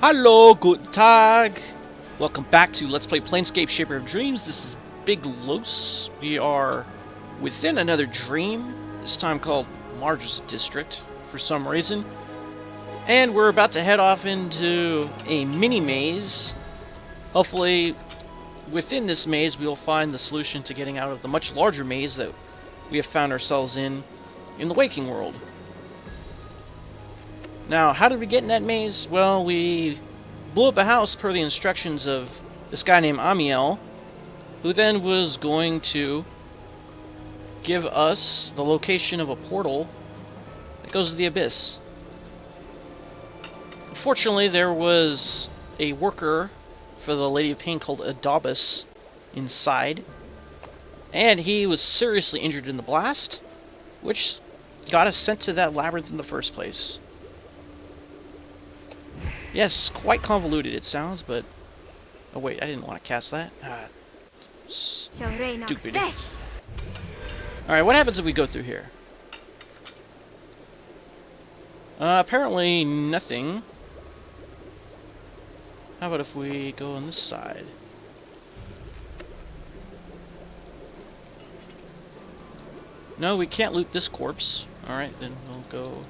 Hallo, guten Tag! Welcome back to Let's Play Planescape Shaper of Dreams. This is Big Los. We are within another dream, this time called Marge's District, for some reason. And we're about to head off into a mini-maze. Hopefully, within this maze, we will find the solution to getting out of the much larger maze that we have found ourselves in the waking world. Now, how did we get in that maze? Well, we blew up a house per the instructions of this guy named Amiel, who then was going to give us the location of a portal that goes to the abyss. Unfortunately, there was a worker for the Lady of Pain called Adobus inside, and he was seriously injured in the blast, which got us sent to that labyrinth in the first place. Yes, quite convoluted it sounds, but... Oh wait, I didn't want to cast that. Stupid. Alright, what happens if we go through here? Apparently nothing. How about if we go on this side? No, we can't loot this corpse. Alright, then we'll go...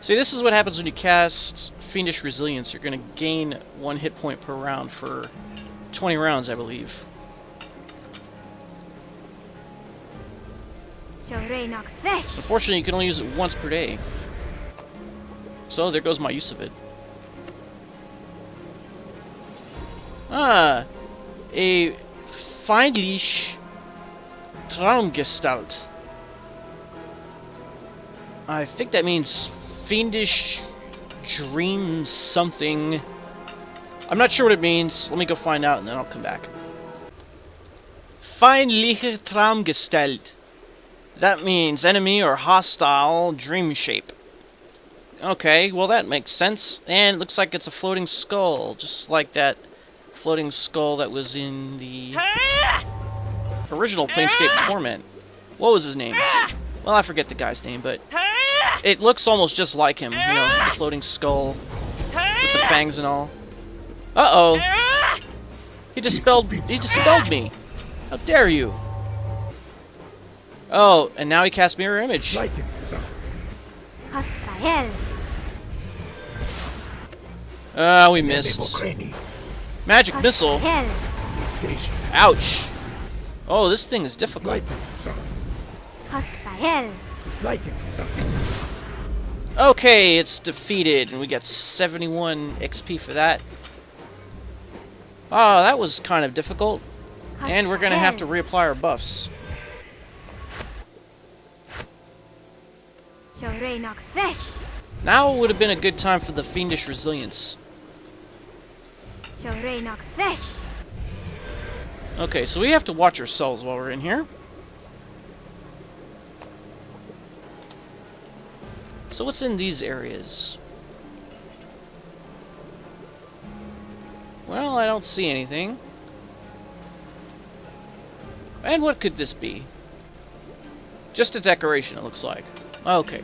See, this is what happens when you cast Fiendish Resilience. You're going to gain 1 hit point per round for 20 rounds, I believe. Unfortunately, you can only use it once per day. So, there goes my use of it. Ah, a Feindlich Traumgestalt. I think that means Fiendish Dream something. I'm not sure what it means. Let me go find out and then I'll come back. Feindliche Traumgestalt. That means enemy or hostile dream shape. Okay, well that makes sense. And it looks like it's a floating skull, just like that floating skull that was in the original Planescape Torment. What was his name? Well, I forget the guy's name, but it looks almost just like him, you know, the floating skull with the fangs and all. Uh-oh. He dispelled me. How dare you? Oh, and now he cast Mirror Image. We missed. Magic Missile. Ouch. Oh, this thing is difficult. Okay, it's defeated, and we get 71 XP for that. Oh, that was kind of difficult. And we're going to have to reapply our buffs. Now would have been a good time for the Fiendish Resilience. Okay, so we have to watch ourselves while we're in here. So what's in these areas? Well, I don't see anything. And what could this be? Just a decoration, it looks like. Okay.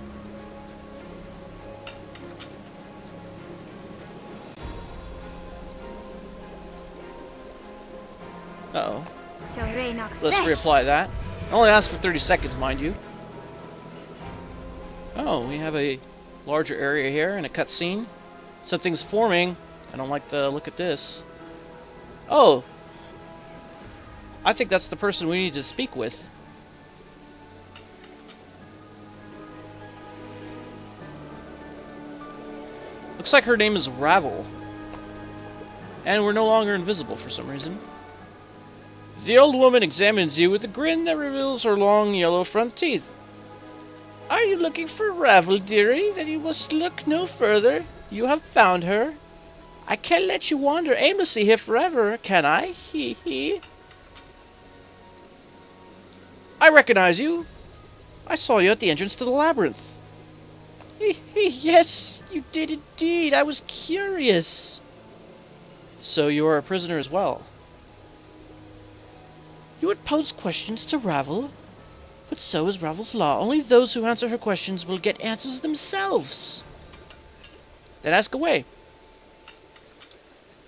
Uh-oh. Let's reapply that. It only lasts for 30 seconds, mind you. Oh, we have a larger area here and a cutscene. Something's forming. I don't like the look at this. Oh! I think that's the person we need to speak with. Looks like her name is Ravel. And we're no longer invisible for some reason. The old woman examines you with a grin that reveals her long yellow front teeth. Are you looking for Ravel, dearie? Then you must look no further. You have found her. I can't let you wander aimlessly here forever, can I? Hee hee. I recognize you. I saw you at the entrance to the Labyrinth. Hee hee, yes, you did indeed. I was curious. So you are a prisoner as well. You would pose questions to Ravel? But so is Ravel's law. Only those who answer her questions will get answers themselves. Then ask away.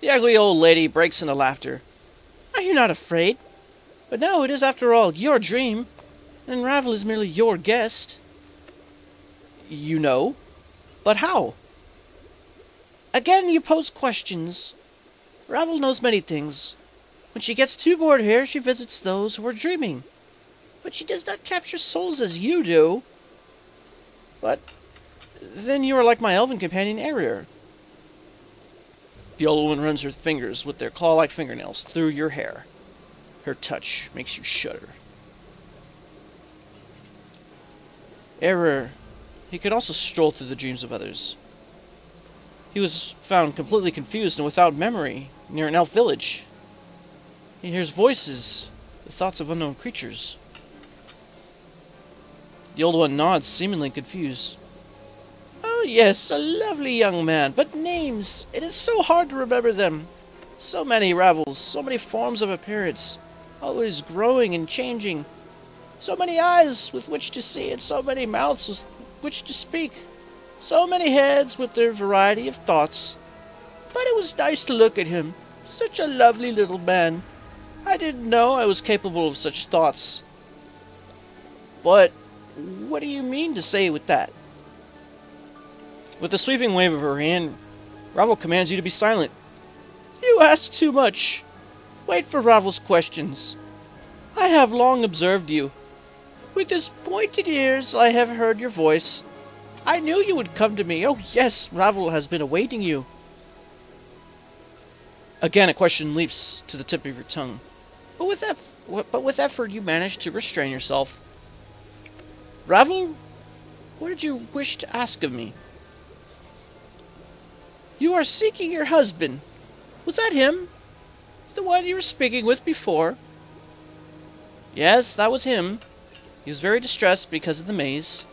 The ugly old lady breaks into laughter. Are you not afraid? But no, it is after all your dream, and Ravel is merely your guest. You know? But how? Again, you pose questions. Ravel knows many things. When she gets too bored here, she visits those who are dreaming. But she does not capture souls as you do. But then you are like my elven companion, Arier. The old woman runs her fingers with their claw-like fingernails through your hair. Her touch makes you shudder. Arier, he could also stroll through the dreams of others. He was found completely confused and without memory near an elf village. He hears voices, the thoughts of unknown creatures. The old one nods, seemingly confused. Oh yes, a lovely young man, but names, it is so hard to remember them. So many Ravels, so many forms of appearance, always growing and changing. So many eyes with which to see, and so many mouths with which to speak. So many heads with their variety of thoughts. But it was nice to look at him. Such a lovely little man. I didn't know I was capable of such thoughts. But what do you mean to say with that? With a sweeping wave of her hand, Ravel commands you to be silent. You ask too much. Wait for Ravel's questions. I have long observed you. With his pointed ears, I have heard your voice. I knew you would come to me. Oh yes, Ravel has been awaiting you. Again, a question leaps to the tip of your tongue. But with effort, you manage to restrain yourself. Ravel, what did you wish to ask of me? You are seeking your husband. Was that him? The one you were speaking with before? Yes, that was him. He was very distressed because of the maze.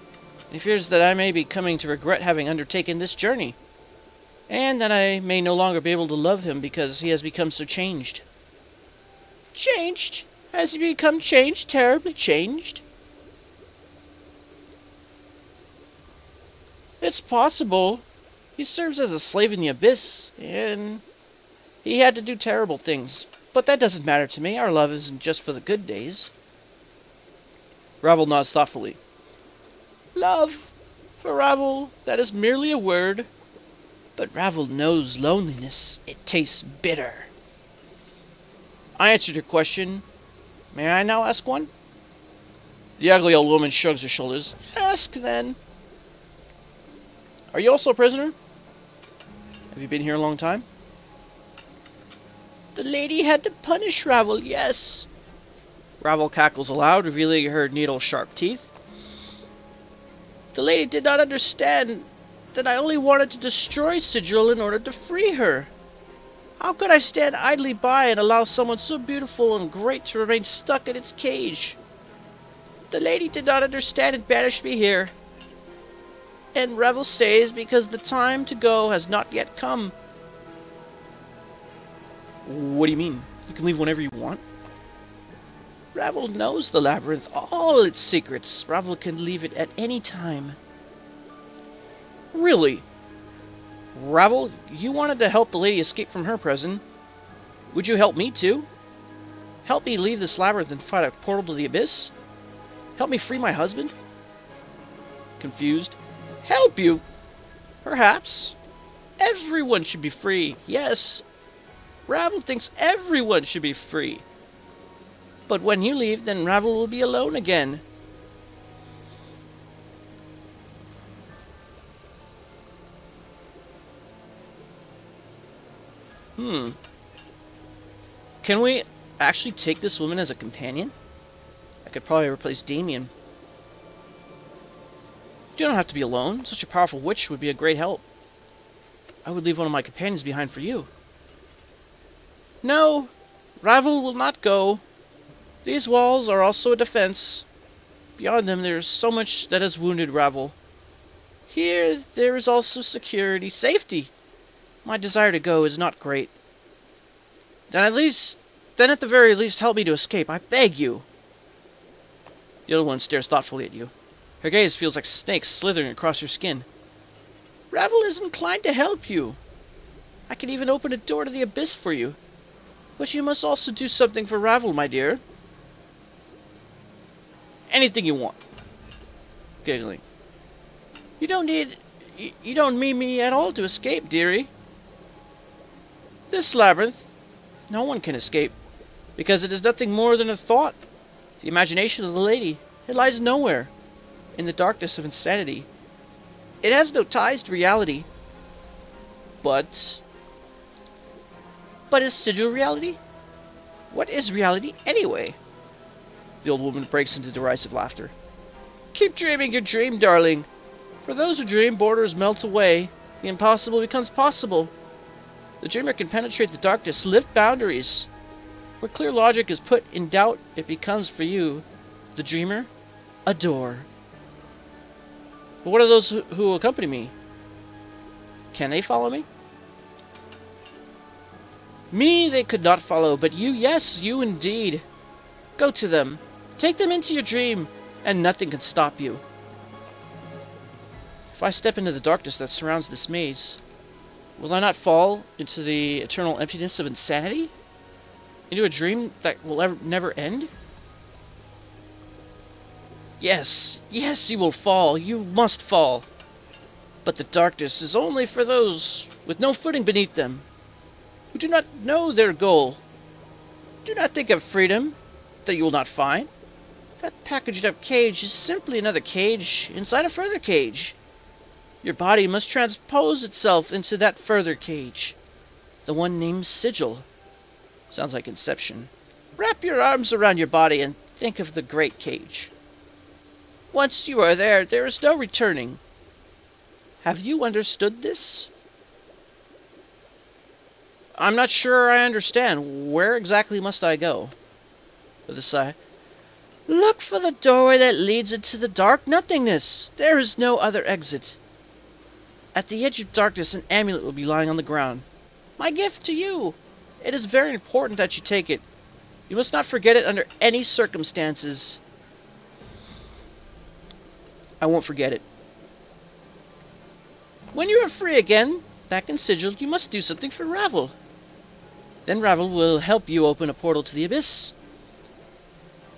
He fears that I may be coming to regret having undertaken this journey, and that I may no longer be able to love him because he has become so changed. Changed? Has he become changed? Terribly changed? It's possible. He serves as a slave in the Abyss, and he had to do terrible things. But that doesn't matter to me. Our love isn't just for the good days. Ravel nods thoughtfully. Love. For Ravel, that is merely a word. But Ravel knows loneliness. It tastes bitter. I answered your question. May I now ask one? The ugly old woman shrugs her shoulders. Ask, then. Are you also a prisoner? Have you been here a long time? The lady had to punish Ravel, yes. Ravel cackles aloud, revealing her needle-sharp teeth. The lady did not understand that I only wanted to destroy Sigil in order to free her. How could I stand idly by and allow someone so beautiful and great to remain stuck in its cage? The lady did not understand and banished me here. And Ravel stays because the time to go has not yet come. What do you mean? You can leave whenever you want? Ravel knows the Labyrinth, all its secrets. Ravel can leave it at any time. Really? Ravel, you wanted to help the lady escape from her prison. Would you help me too? Help me leave this labyrinth and find a portal to the Abyss? Help me free my husband? Confused. Help you? Perhaps. Everyone should be free, yes. Ravel thinks everyone should be free. But when you leave, then Ravel will be alone again. Can we actually take this woman as a companion? I could probably replace Damien. You don't have to be alone. Such a powerful witch would be a great help. I would leave one of my companions behind for you. No, Ravel will not go. These walls are also a defense. Beyond them, there is so much that has wounded Ravel. Here, there is also security, safety. My desire to go is not great. Then at the very least, help me to escape. I beg you. The other one stares thoughtfully at you. Her gaze feels like snakes slithering across your skin. Ravel is inclined to help you. I can even open a door to the abyss for you. But you must also do something for Ravel, my dear. Anything you want. Giggling. You don't need me at all to escape, dearie. This labyrinth, no one can escape, because it is nothing more than a thought. The imagination of the lady. It lies nowhere, in the darkness of insanity. It has no ties to reality. But is sigil reality? What is reality, anyway? The old woman breaks into derisive laughter. Keep dreaming your dream, darling. For those who dream, borders melt away. The impossible becomes possible. The dreamer can penetrate the darkness, lift boundaries. Where clear logic is put in doubt, it becomes for you, the dreamer, a door. But what are those who accompany me? Can they follow me? Me they could not follow, but you, yes, you indeed. Go to them. Take them into your dream, and nothing can stop you. If I step into the darkness that surrounds this maze, will I not fall into the eternal emptiness of insanity? Into a dream that will never end? Yes, yes, you will fall. You must fall. But the darkness is only for those with no footing beneath them, who do not know their goal. Do not think of freedom that you will not find. That packaged up cage is simply another cage inside a further cage. Your body must transpose itself into that further cage, the one named Sigil. Sounds like Inception. Wrap your arms around your body and think of the great cage. Once you are there, there is no returning. Have you understood this? I'm not sure I understand. Where exactly must I go? With a sigh. Look for the doorway that leads into the dark nothingness. There is no other exit. At the edge of darkness, an amulet will be lying on the ground. My gift to you. It is very important that you take it. You must not forget it under any circumstances. I won't forget it. When you are free again, back in Sigil, you must do something for Ravel. Then Ravel will help you open a portal to the abyss.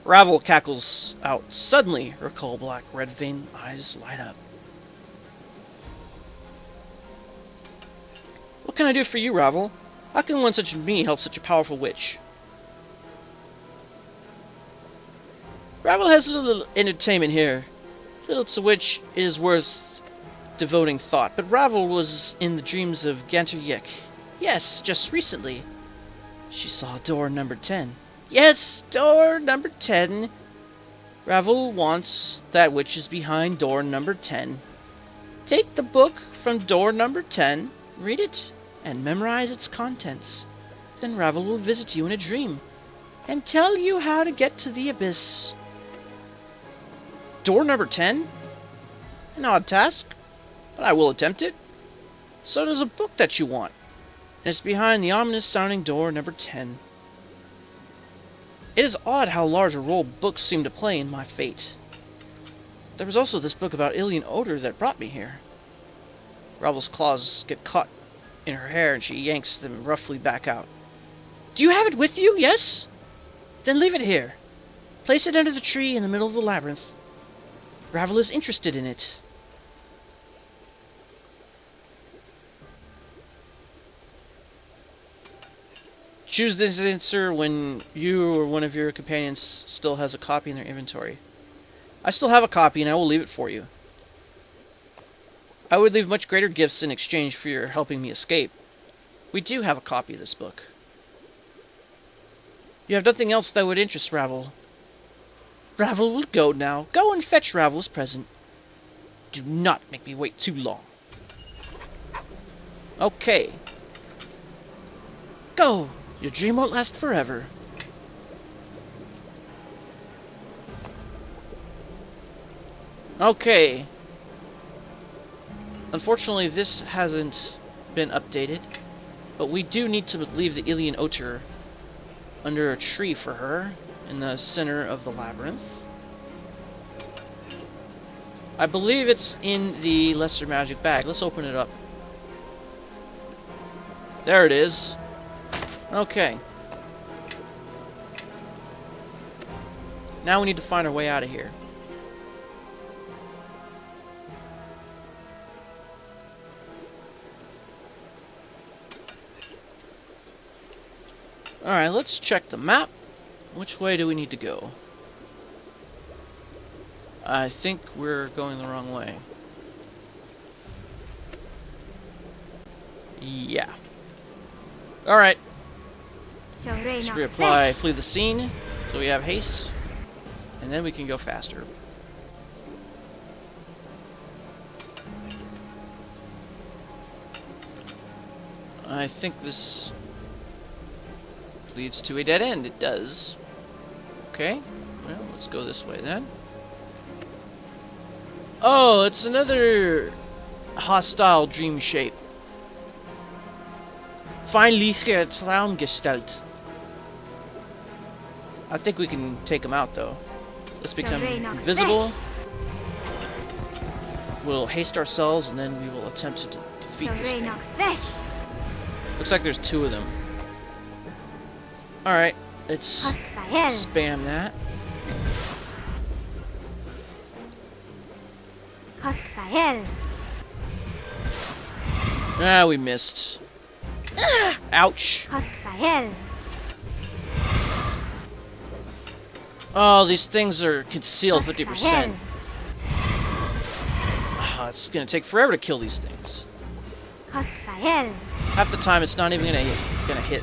Ravel cackles out. Suddenly, her coal-black, red-veined eyes light up. What can I do for you, Ravel? How can one such as me help such a powerful witch? Ravel has a little entertainment here. Little to which is worth devoting thought. But Ravel was in the dreams of Ganter-Yek. Yes, just recently. She saw door number 10. Yes, door number 10. Ravel wants that which is behind door number 10. Take the book from door number 10, read it, and memorize its contents. Then Ravel will visit you in a dream, and tell you how to get to the abyss. Door number 10? An odd task, but I will attempt it. So does a book that you want, and it's behind the ominous-sounding door number 10. It is odd how large a role books seem to play in my fate. There was also this book about alien odor that brought me here. Ravel's claws get caught in her hair, and she yanks them roughly back out. Do you have it with you? Yes? Then leave it here. Place it under the tree in the middle of the labyrinth. Ravel is interested in it. Choose this answer when you or one of your companions still has a copy in their inventory. I still have a copy, and I will leave it for you. I would leave much greater gifts in exchange for your helping me escape. We do have a copy of this book. You have nothing else that would interest Ravel. Ravel will go now. Go and fetch Ravel's present. Do not make me wait too long. Okay. Go! Your dream won't last forever. Okay. Unfortunately, this hasn't been updated, but we do need to leave the alien otter under a tree for her in the center of the labyrinth. I believe it's in the lesser magic bag. Let's open it up. There it is. Okay. Now we need to find our way out of here. Alright, let's check the map. Which way do we need to go? I think we're going the wrong way. Yeah. Alright. Just reapply, flee the scene. So we have haste. And then we can go faster. I think this leads to a dead end. It does. Okay. Well, let's go this way then. Oh, it's another hostile dream shape. Feindliche Traumgestalt. I think we can take him out though. Let's become invisible. We'll haste ourselves and then we will attempt to defeat this thing. Looks like there's 2 of them. Alright, let's spam that. Ah, we missed. Ouch. Oh, these things are concealed 50%. Oh, it's gonna take forever to kill these things. Half the time it's not even gonna hit.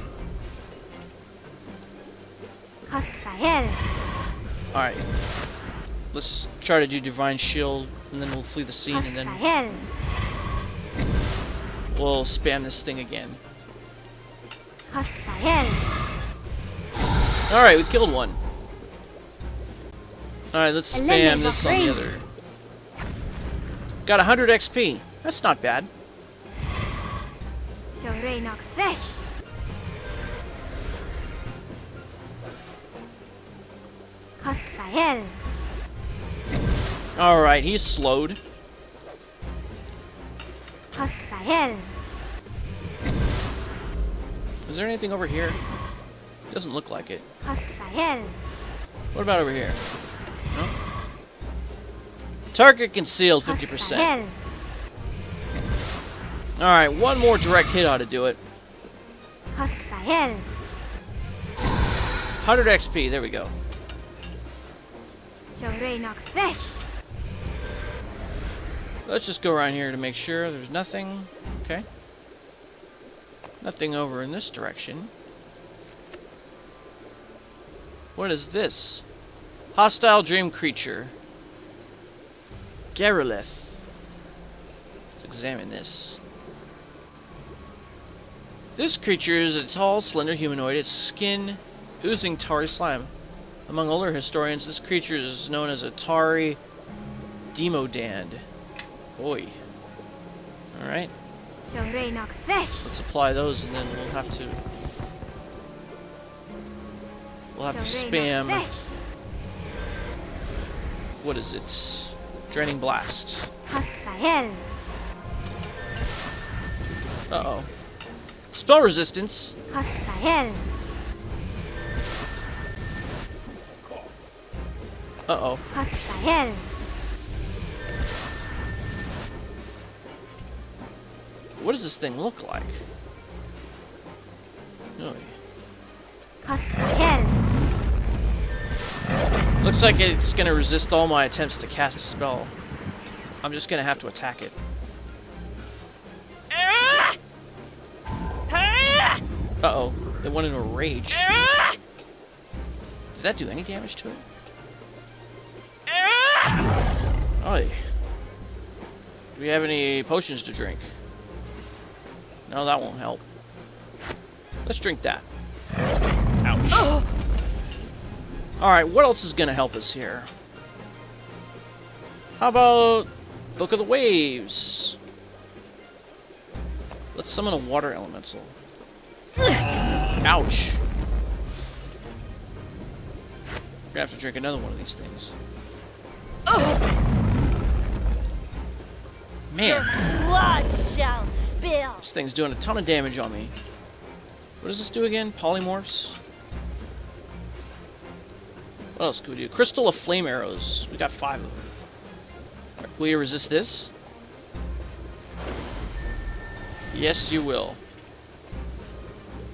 Alright. Let's try to do Divine Shield, and then we'll flee the scene, and then we'll spam this thing again. Alright, we killed one. Alright, let's spam this on the other. Got 100 XP. That's not bad. Alright, he's slowed. Is there anything over here? Doesn't look like it. What about over here? No? Target concealed 50%. Alright, one more direct hit ought to do it. 100 XP, there we go. Let's just go around here to make sure there's nothing. Okay. Nothing over in this direction. What is this? Hostile dream creature. Garruleth. Let's examine this. This creature is a tall, slender humanoid, its skin oozing tarry slime. Among older historians, this creature is known as a tarry demodand. Boy. Alright. Let's apply those and then we'll have to spam. What is it? Draining Blast. Uh-oh. Spell resistance. Uh-oh. What does this thing look like? Oh. Looks like it's gonna resist all my attempts to cast a spell. I'm just gonna have to attack it. Uh-oh. It went into a rage. Did that do any damage to it? Oi. Do we have any potions to drink? No, that won't help. Let's drink that. Ouch. Alright, what else is going to help us here? How about Book of the Waves? Let's summon a water elemental. Ouch. We're gonna have to drink another one of these things. Man. Blood shall spill. This thing's doing a ton of damage on me. What does this do again? Polymorphs? What else can we do? Crystal of Flame Arrows. We got 5 of them. Right, will you resist this? Yes, you will.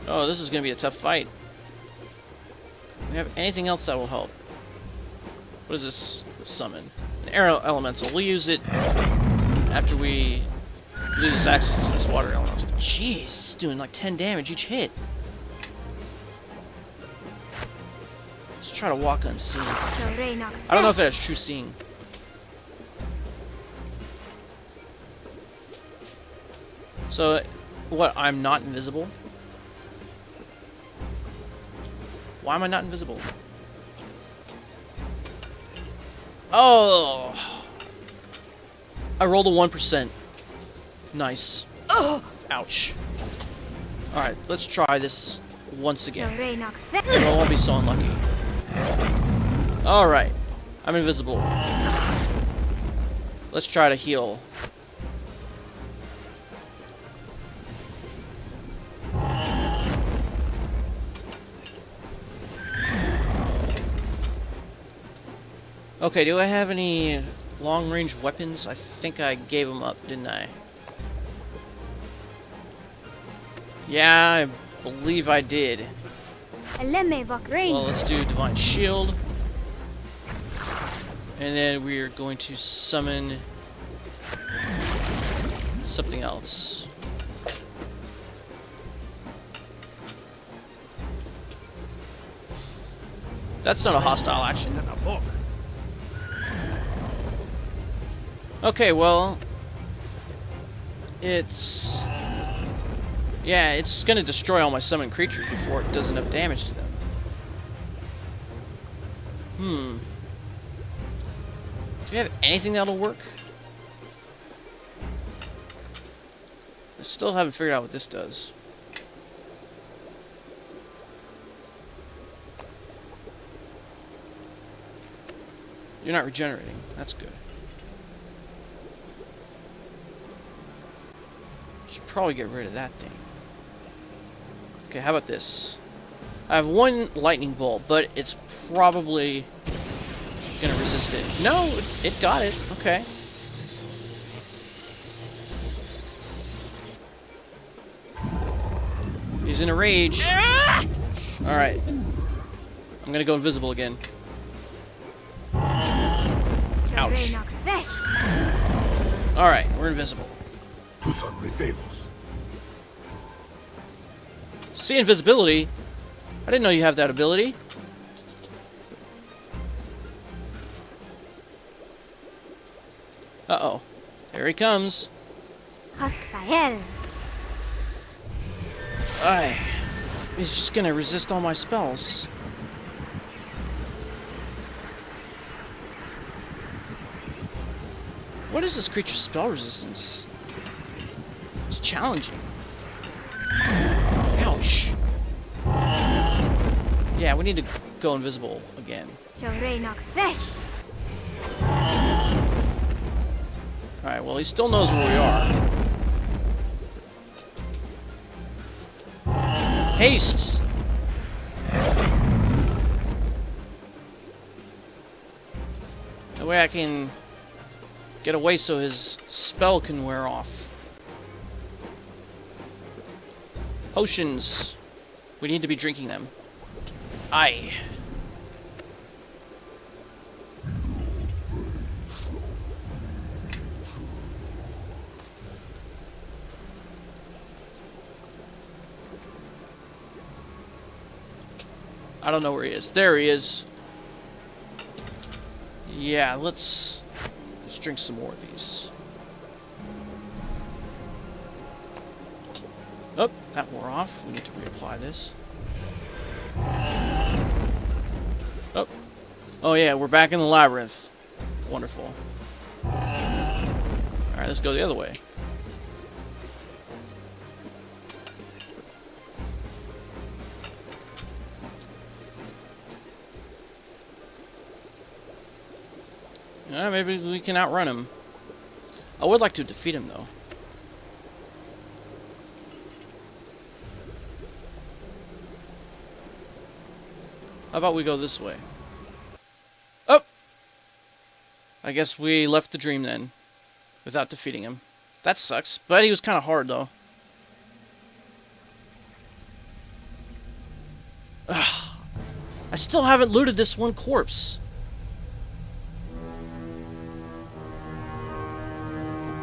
Oh, this is going to be a tough fight. Do we have anything else that will help? What is this summon? An arrow elemental. We'll use it after we lose access to this water elemental. Jeez, it's doing like 10 damage each hit. Let's try to walk unseen. I don't know if that's true seeing. So, what, I'm not invisible? Why am I not invisible? Oh! I rolled a 1%. Nice. Ouch. Alright, let's try this once again. I won't be so unlucky. Alright. I'm invisible. Let's try to heal. Okay, do I have any long-range weapons? I think I gave them up, didn't I? Yeah, I believe I did. Well, let's do Divine Shield. And then we're going to summon something else. That's not a hostile action. Okay, well, it's... yeah, it's gonna destroy all my summoned creatures before it does enough damage to them. Do we have anything that'll work? I still haven't figured out what this does. You're not regenerating. That's good. Should probably get rid of that thing. Okay, how about this? I have 1 lightning bolt, but it's probably gonna resist it. No, it got it. Okay. He's in a rage. Alright. I'm gonna go invisible again. Ouch. Alright, we're invisible. See invisibility? I didn't know you have that ability. Uh-oh. There he comes. Aye. He's just gonna resist all my spells. What is this creature's spell resistance? It's challenging. Ouch. Yeah, we need to go invisible again. Alright, well, he still knows where we are. Haste! That way I can get away so his spell can wear off. Potions. We need to be drinking them. Aye. I don't know where he is. There he is. Yeah, let's drink some more of these. Oh, that wore off. We need to reapply this. Oh. Oh yeah, we're back in the Labyrinth. Wonderful. Alright, let's go the other way. Maybe we can outrun him. I would like to defeat him, though. How about we go this way? Oh! I guess we left the dream then, without defeating him. That sucks, but he was kind of hard, though. Ugh. I still haven't looted this one corpse.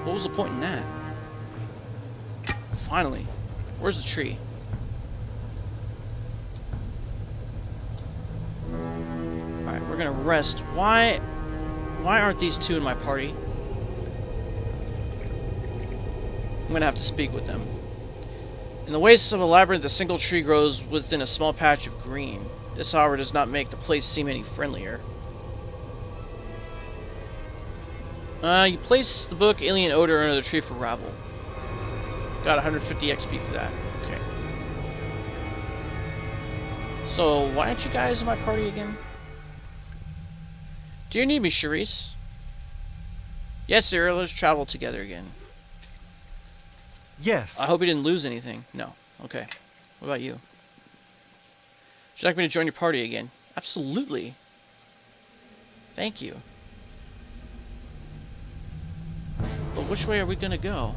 What was the point in that? Finally. Where's the tree? Alright, we're gonna rest. Why aren't these two in my party? I'm gonna have to speak with them. In the wastes of a labyrinth, a single tree grows within a small patch of green. This, however, does not make the place seem any friendlier. You place the book Alien Odor under the tree for Ravel. Got 150 XP for that. Okay. So, why aren't you guys in my party again? Do you need me, Charisse? Yes, sir. Let's travel together again. Yes. I hope you didn't lose anything. No. Okay. What about you? Would you like me to join your party again? Absolutely. Thank you. But which way are we gonna go?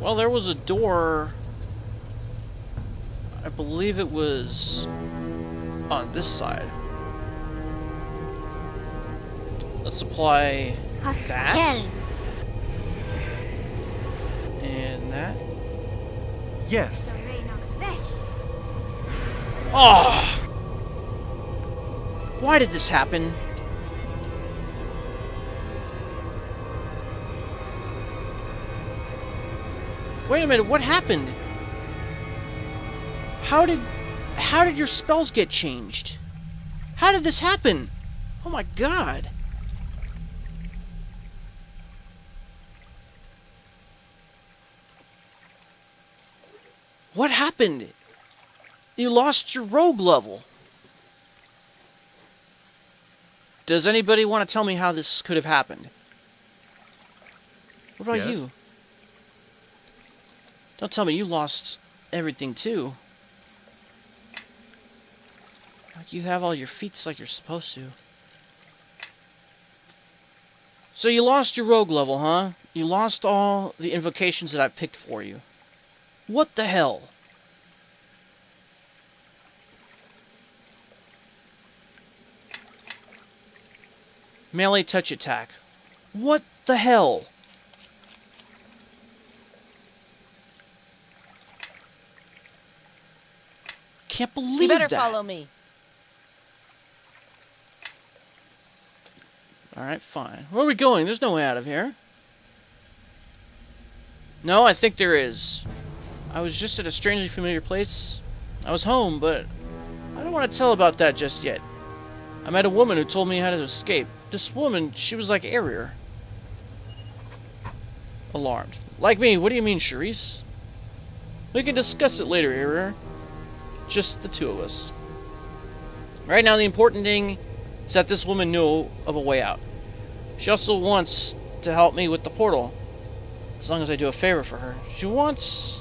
Well, there was a door. I believe it was on this side. Let's apply that. And that. Yes. Oh! Why did this happen? Wait a minute, what happened? How did your spells get changed? How did this happen? Oh my god. What happened? You lost your rogue level. Does anybody want to tell me how this could have happened? What about you? Don't tell me you lost everything too. Like you have all your feats like you're supposed to. So you lost your rogue level, huh? You lost all the invocations that I picked for you. What the hell? Melee touch attack. What the hell? Can't believe you better that. follow me. Alright, fine. Where are we going? There's no way out of here. No, I think there is. I was just at a strangely familiar place. I was home, but I don't want to tell about that just yet. I met a woman who told me how to escape. This woman, she was like Arier. Alarmed. Like me, what do you mean, Charisse? We can discuss it later, Arier. Just the two of us. Right now, the important thing is that this woman knew of a way out. She also wants to help me with the portal, as long as I do a favor for her. She wants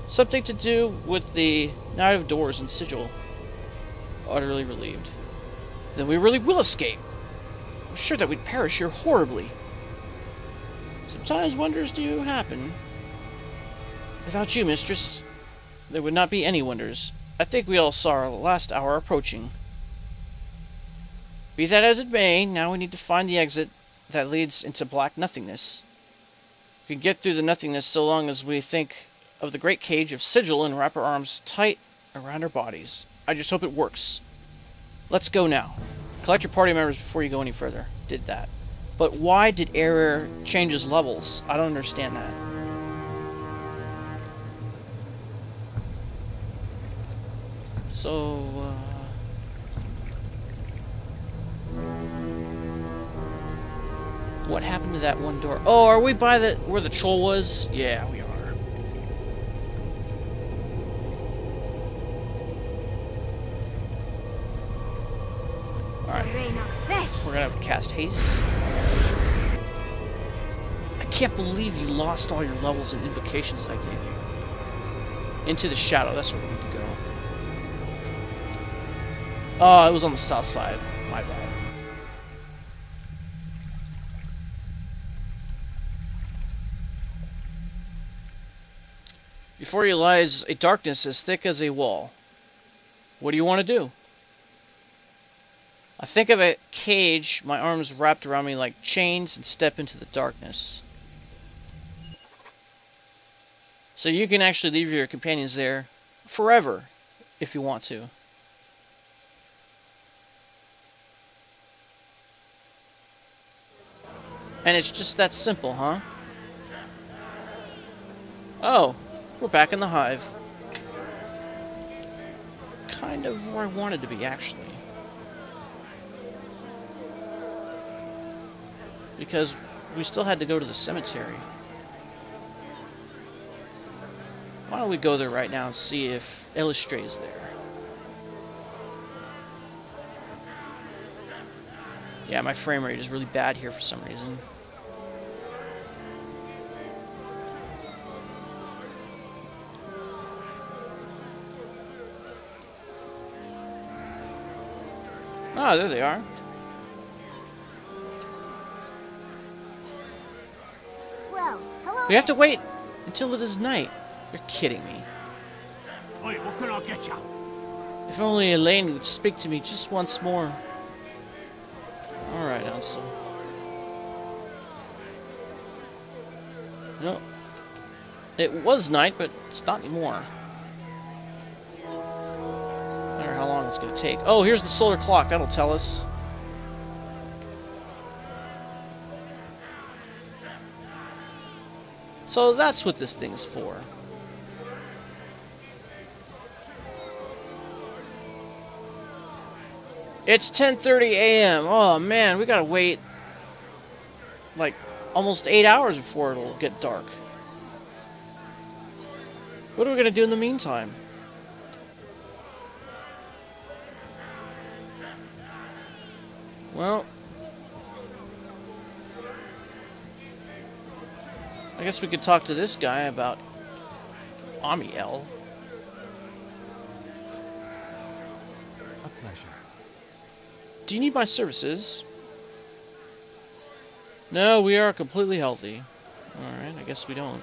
something to do with the Night of Doors and Sigil. Utterly relieved. Then we really will escape. I'm sure that we'd perish here horribly. Sometimes wonders do happen. Without you, mistress, there would not be any wonders. I think we all saw our last hour approaching. Be that as it may, now we need to find the exit that leads into black nothingness. We can get through the nothingness so long as we think of the great cage of Sigil and wrap our arms tight around our bodies. I just hope it works. Let's go now. Collect your party members before you go any further. Did that. But why did Arier change his levels? I don't understand that. So, what happened to that one door? Oh, are we by the where the troll was? Yeah, we are. Alright. We're gonna have to cast haste. I can't believe you lost all your levels and invocations that I gave you. Into the shadow, that's where we need to go. Oh, it was on the south side. My bad. Before you lies a darkness as thick as a wall. What do you want to do? I think of a cage, my arms wrapped around me like chains, and step into the darkness. So you can actually leave your companions there forever, if you want to. And it's just that simple, huh? Oh, we're back in the hive. Kind of where I wanted to be, actually. Because we still had to go to the cemetery. Why don't we go there right now and see if Illustré's there? Yeah, my frame rate is really bad here for some reason. Oh, there they are. Well, hello. We have to wait until it is night. You're kidding me. Oi, what can I get you? If only Elaine would speak to me just once more. Alright, Ansel. No. It was night, but it's not anymore. I wonder how long it's going to take. Oh, here's the solar clock. That'll tell us. So that's what this thing's for. It's 10:30 a.m. Oh man, we gotta wait like almost 8 hours before it'll get dark. What are we gonna do in the meantime? Well, I guess we could talk to this guy about Amiel. A pleasure. Do you need my services? No, we are completely healthy. Alright, I guess we don't.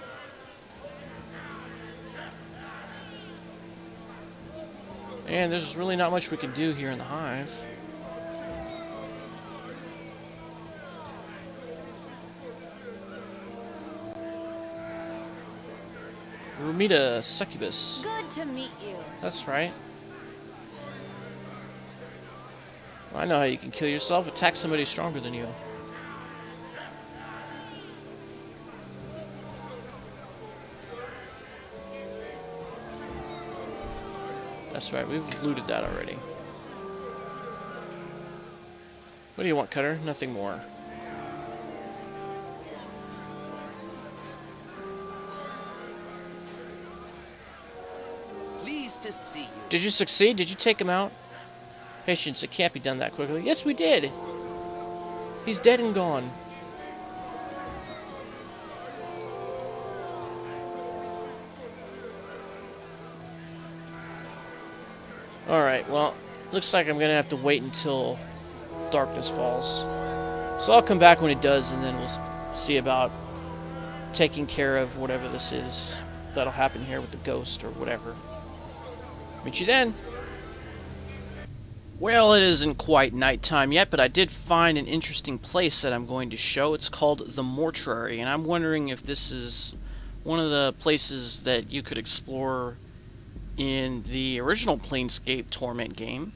And there's really not much we can do here in the hive. We'll meet a succubus. Good to meet you. That's right. I know how you can kill yourself. Attack somebody stronger than you. That's right, we've looted that already. What do you want, Cutter? Nothing more. Pleased to see you. Did you succeed? Did you take him out? Patience, it can't be done that quickly. Yes, we did! He's dead and gone. Alright, well, looks like I'm gonna have to wait until darkness falls. So I'll come back when it does, and then we'll see about taking care of whatever this is that'll happen here with the ghost or whatever. Meet you then! Well, it isn't quite nighttime yet, but I did find an interesting place that I'm going to show. It's called the Mortuary, and I'm wondering if this is one of the places that you could explore in the original Planescape Torment game.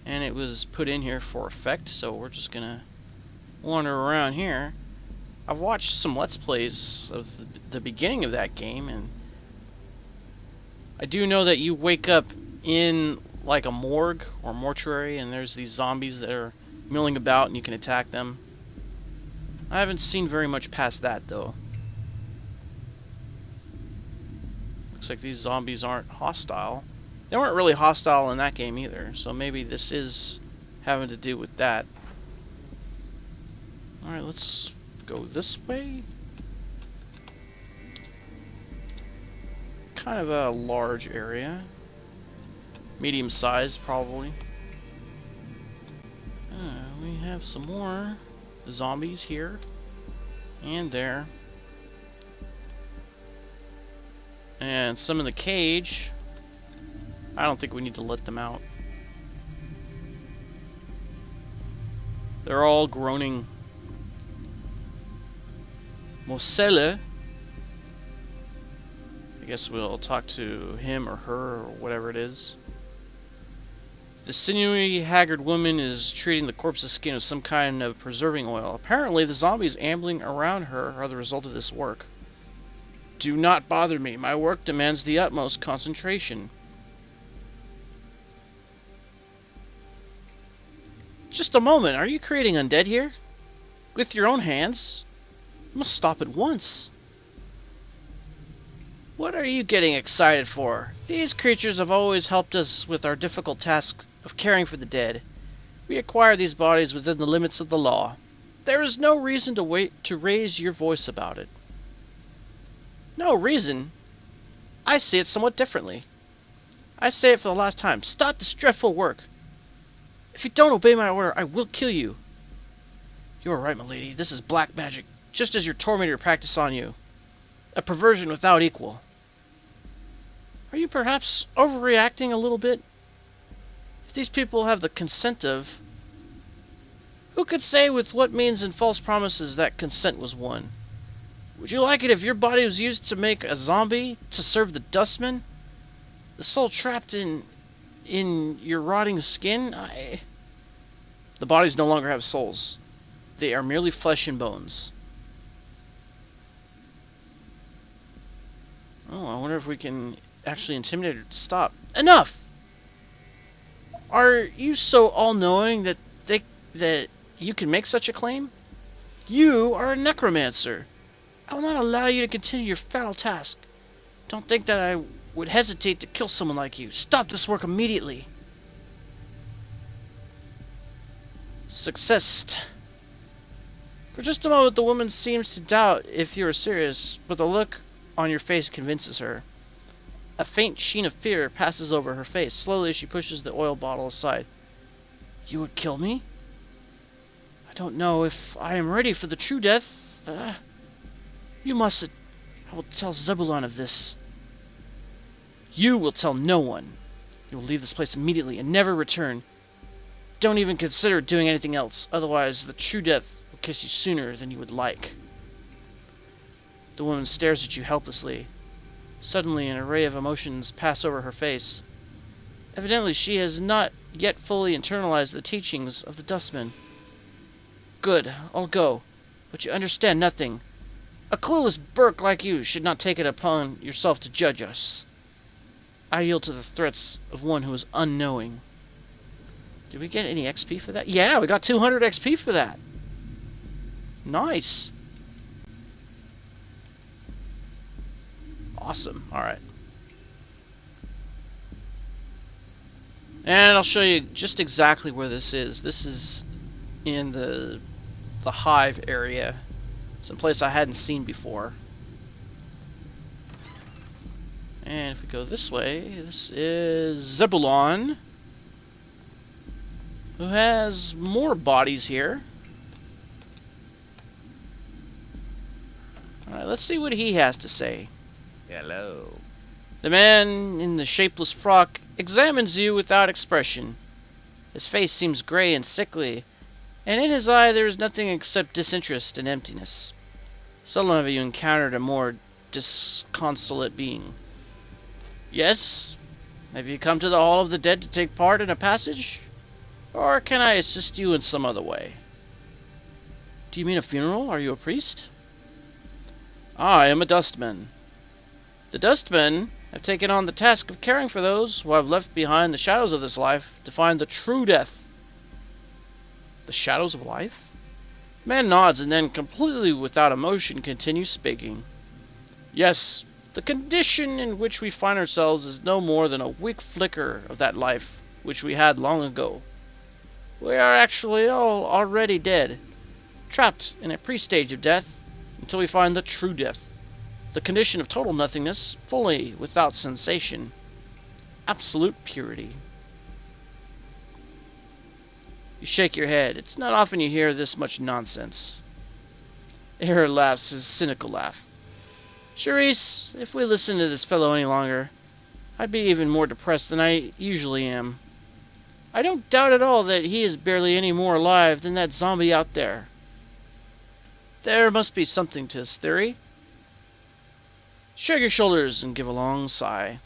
And it was put in here for effect, so we're just gonna wander around here. I've watched some Let's Plays of the beginning of that game, and I do know that you wake up in like a morgue or mortuary, and there's these zombies that are milling about and you can attack them. I haven't seen very much past that though. Looks like these zombies aren't hostile. They weren't really hostile in that game either, so maybe this is having to do with that. Alright, let's go this way. kind of a large area. Medium size, probably. We have some more zombies here and there. And some in the cage. I don't think we need to let them out. They're all groaning. Moselle. I guess we'll talk to him or her or whatever it is. The sinewy, haggard woman is treating the corpse's skin with some kind of preserving oil. Apparently, the zombies ambling around her are the result of this work. Do not bother me. My work demands the utmost concentration. Just a moment. Are you creating undead here? With your own hands? You must stop at once. What are you getting excited for? These creatures have always helped us with our difficult task of caring for the dead. We acquire these bodies within the limits of the law. There is no reason to raise your voice about it. No reason? I see it somewhat differently. I say it for the last time. Stop this dreadful work. If you don't obey my order, I will kill you. You are right, milady. This is black magic, just as your tormentor practiced on you. A perversion without equal. Are you perhaps overreacting a little bit? If these people have the consent of... Who could say with what means and false promises that consent was won? Would you like it if your body was used to make a zombie, to serve the dustman? The soul trapped in your rotting skin? The bodies no longer have souls. They are merely flesh and bones. Oh, I wonder if we can actually intimidate her to stop. Enough! Are you so all-knowing that you can make such a claim? You are a necromancer. I will not allow you to continue your foul task. Don't think that I would hesitate to kill someone like you. Stop this work immediately. Success. For just a moment, the woman seems to doubt if you are serious, but the look on your face convinces her. A faint sheen of fear passes over her face. Slowly, she pushes the oil bottle aside. You would kill me? I don't know if I am ready for the true death. You mustn't. I will tell Zebulon of this. You will tell no one. You will leave this place immediately and never return. Don't even consider doing anything else. Otherwise, the true death will kiss you sooner than you would like. The woman stares at you helplessly. Suddenly, an array of emotions pass over her face. Evidently, she has not yet fully internalized the teachings of the dustman. Good, I'll go. But you understand nothing. A clueless Burke like you should not take it upon yourself to judge us. I yield to the threats of one who is unknowing. Did we get any XP for that? Yeah, we got 200 XP for that. Nice. Awesome. Alright. And I'll show you just exactly where this is. This is in the hive area. Someplace I hadn't seen before. And if we go this way, this is Zebulon, who has more bodies here. Alright, let's see what he has to say. Hello. The man in the shapeless frock examines you without expression. His face seems gray and sickly, and in his eye there is nothing except disinterest and emptiness. Seldom have you encountered a more disconsolate being. Yes? Have you come to the Hall of the Dead to take part in a passage? Or can I assist you in some other way? Do you mean a funeral? Are you a priest? I am a dustman. The dustmen have taken on the task of caring for those who have left behind the shadows of this life to find the true death. The shadows of life? The man nods and then, completely without emotion, continues speaking. Yes, the condition in which we find ourselves is no more than a weak flicker of that life which we had long ago. We are actually all already dead, trapped in a pre-stage of death until we find the true death. The condition of total nothingness, fully without sensation. Absolute purity. You shake your head. It's not often you hear this much nonsense. Error laughs his cynical laugh. Charisse, if we listen to this fellow any longer, I'd be even more depressed than I usually am. I don't doubt at all that he is barely any more alive than that zombie out there. There must be something to his theory. Shrug your shoulders and give a long sigh.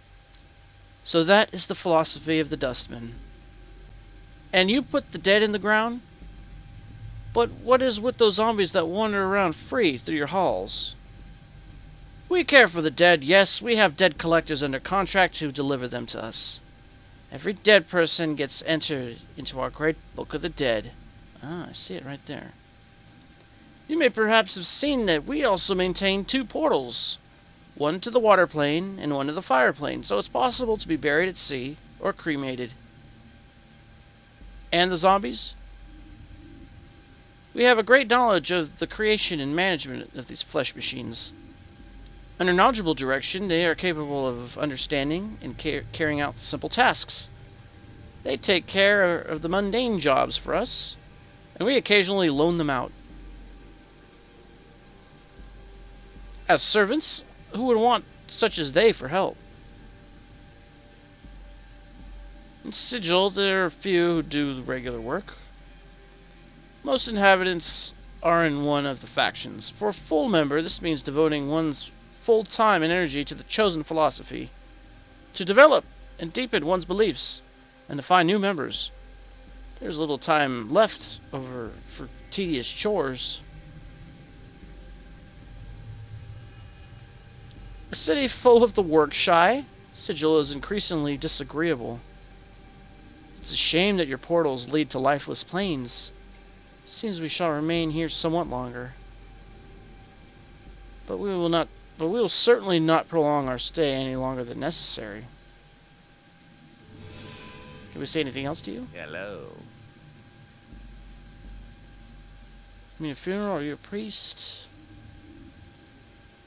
So that is the philosophy of the dustman. And you put the dead in the ground? But what is with those zombies that wander around free through your halls? We care for the dead, yes. We have dead collectors under contract who deliver them to us. Every dead person gets entered into our great book of the dead. Ah, I see it right there. You may perhaps have seen that we also maintain 2 portals. One to the water plane and one to the fire plane, so it's possible to be buried at sea or cremated. And the zombies? We have a great knowledge of the creation and management of these flesh machines. Under knowledgeable direction, they are capable of understanding and carrying out simple tasks. They take care of the mundane jobs for us, and we occasionally loan them out. As servants, who would want such as they for help? In Sigil, there are few who do the regular work. Most inhabitants are in one of the factions. For a full member, this means devoting one's full time and energy to the chosen philosophy, to develop and deepen one's beliefs, and to find new members. There's little time left over for tedious chores. A city full of the work-shy, Sigil is increasingly disagreeable. It's a shame that your portals lead to lifeless plains. It seems we shall remain here somewhat longer. But we will certainly not prolong our stay any longer than necessary. Can we say anything else to you? Hello. You mean a funeral? Are you a priest?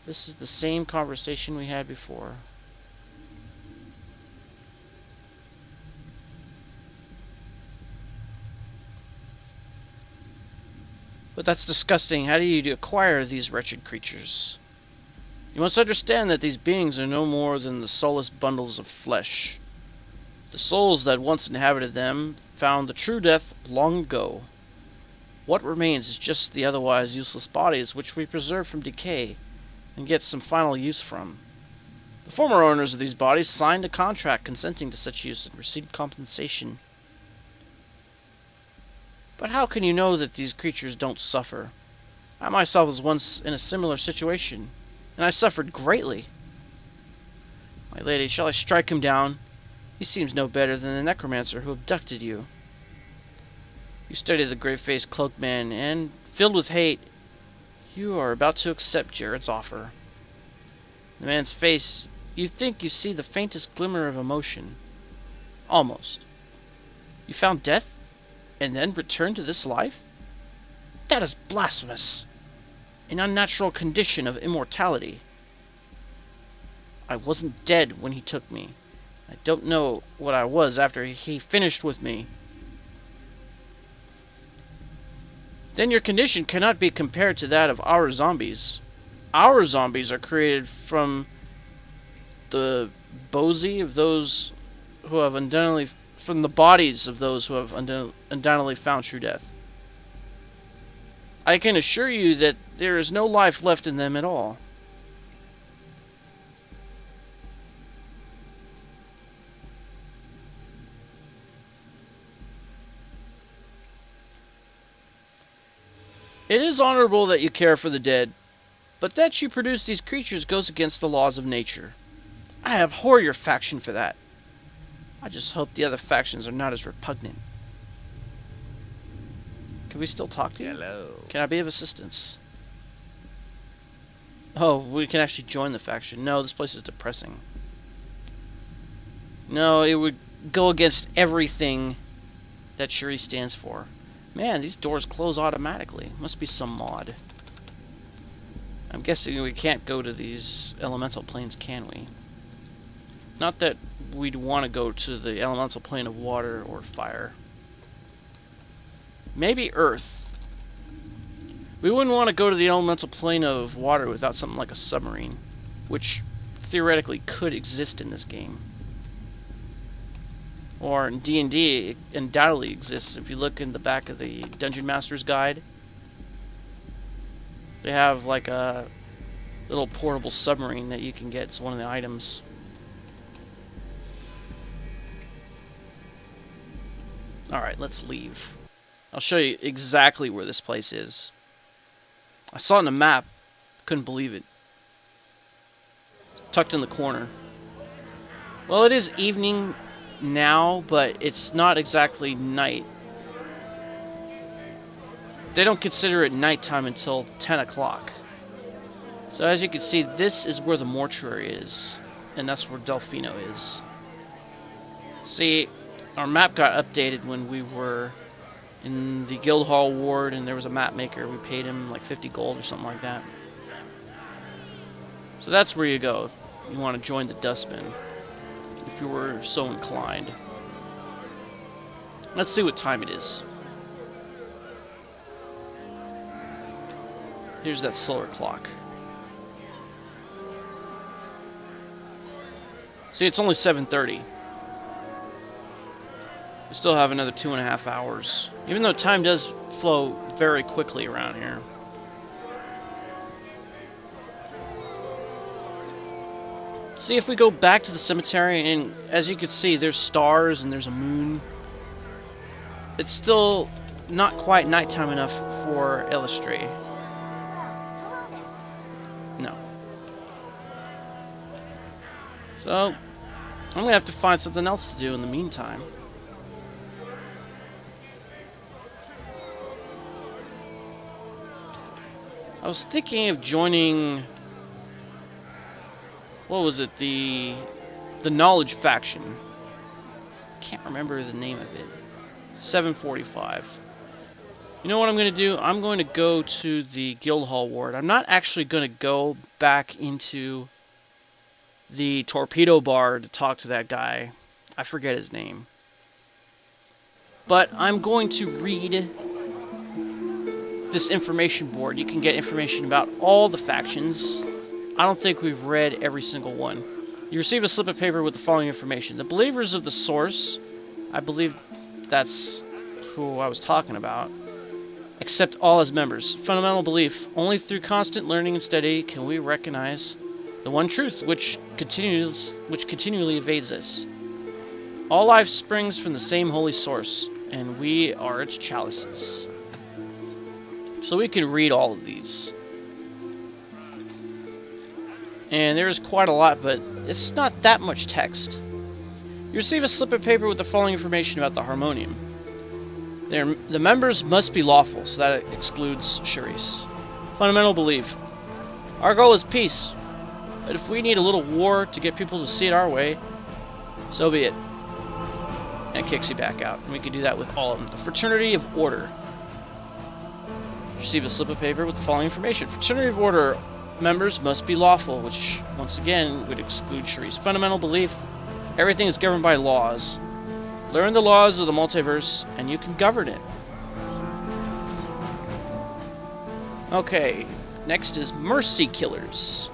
This is the same conversation we had before. But that's disgusting. How do you acquire these wretched creatures? You must understand that these beings are no more than the soulless bundles of flesh. The souls that once inhabited them found the true death long ago. What remains is just the otherwise useless bodies which we preserve from decay and get some final use from. The former owners of these bodies signed a contract consenting to such use and received compensation. But how can you know that these creatures don't suffer? I myself was once in a similar situation, and I suffered greatly. My lady, shall I strike him down? He seems no better than the necromancer who abducted you. You study the grey-faced cloaked man, and, filled with hate, you are about to accept Jared's offer. The man's face, you think you see the faintest glimmer of emotion. Almost. You found death, and then returned to this life? That is blasphemous. An unnatural condition of immortality. I wasn't dead when he took me. I don't know what I was after he finished with me. Then your condition cannot be compared to that of our zombies. Our zombies are created from the bozy of those who have from the bodies of those who have undoubtedly found true death. I can assure you that there is no life left in them at all. It is honorable that you care for the dead, but that you produce these creatures goes against the laws of nature. I abhor your faction for that. I just hope the other factions are not as repugnant. Can we still talk to you? Hello. Can I be of assistance? Oh, we can actually join the faction. No, this place is depressing. No, it would go against everything that Shuri stands for. Man, these doors close automatically. Must be some mod. I'm guessing we can't go to these elemental planes, can we? Not that we'd want to go to the elemental plane of water or fire. Maybe Earth. We wouldn't want to go to the elemental plane of water without something like a submarine, which theoretically could exist in this game. Or in D&D, it undoubtedly exists. If you look in the back of the Dungeon Master's Guide, they have like a little portable submarine that you can get. It's one of the items. Alright, let's leave. I'll show you exactly where this place is. I saw it on the map. Couldn't believe it. Tucked in the corner. Well, it is evening now, but it's not exactly night. They don't consider it nighttime until 10 o'clock. So as you can see, this is where the mortuary is. And that's where Delfino is. See, our map got updated when we were in the Guildhall ward, and there was a map maker. We paid him like 50 gold or something like that. So that's where you go if you want to join the Dustmen, if you were so inclined. Let's see what time it is. Here's that solar clock. See, it's only 7:30. We still have another 2.5 hours. Even though time does flow very quickly around here. See, if we go back to the cemetery, and as you can see, there's stars and there's a moon. It's still not quite nighttime enough for Illustri. No. So, I'm going to have to find something else to do in the meantime. I was thinking of joining... What was it? The Knowledge Faction. Can't remember the name of it. 745. You know what I'm going to do? I'm going to go to the Guildhall ward. I'm not actually going to go back into the Torpedo Bar to talk to that guy. I forget his name. But I'm going to read this information board. You can get information about all the factions. I don't think we've read every single one. You receive a slip of paper with the following information. The believers of the source, I believe that's who I was talking about, accept all as members. Fundamental belief. Only through constant learning and study can we recognize the one truth which continually evades us. All life springs from the same holy source, and we are its chalices. So we can read all of these. And there is quite a lot, but it's not that much text. You receive a slip of paper with the following information about the Harmonium. The members must be lawful, so that excludes Charisse. Fundamental belief. Our goal is peace, but if we need a little war to get people to see it our way, so be it. And it kicks you back out. And we can do that with all of them. The Fraternity of Order. You receive a slip of paper with the following information. Fraternity of Order members must be lawful, which, once again, would exclude Charisse. Fundamental belief. Everything is governed by laws. Learn the laws of the multiverse, and you can govern it. Okay, next is Mercy Killers.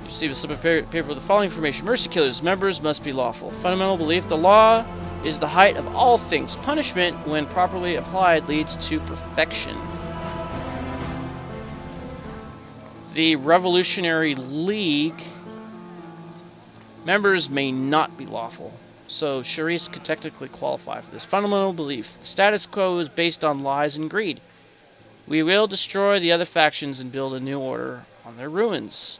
You receive a slip of paper with the following information. Mercy Killers, members must be lawful. Fundamental belief, the law is the height of all things. Punishment, when properly applied, leads to perfection. The Revolutionary League, members may not be lawful. So Charisse could technically qualify for this. Fundamental belief. The status quo is based on lies and greed. We will destroy the other factions and build a new order on their ruins.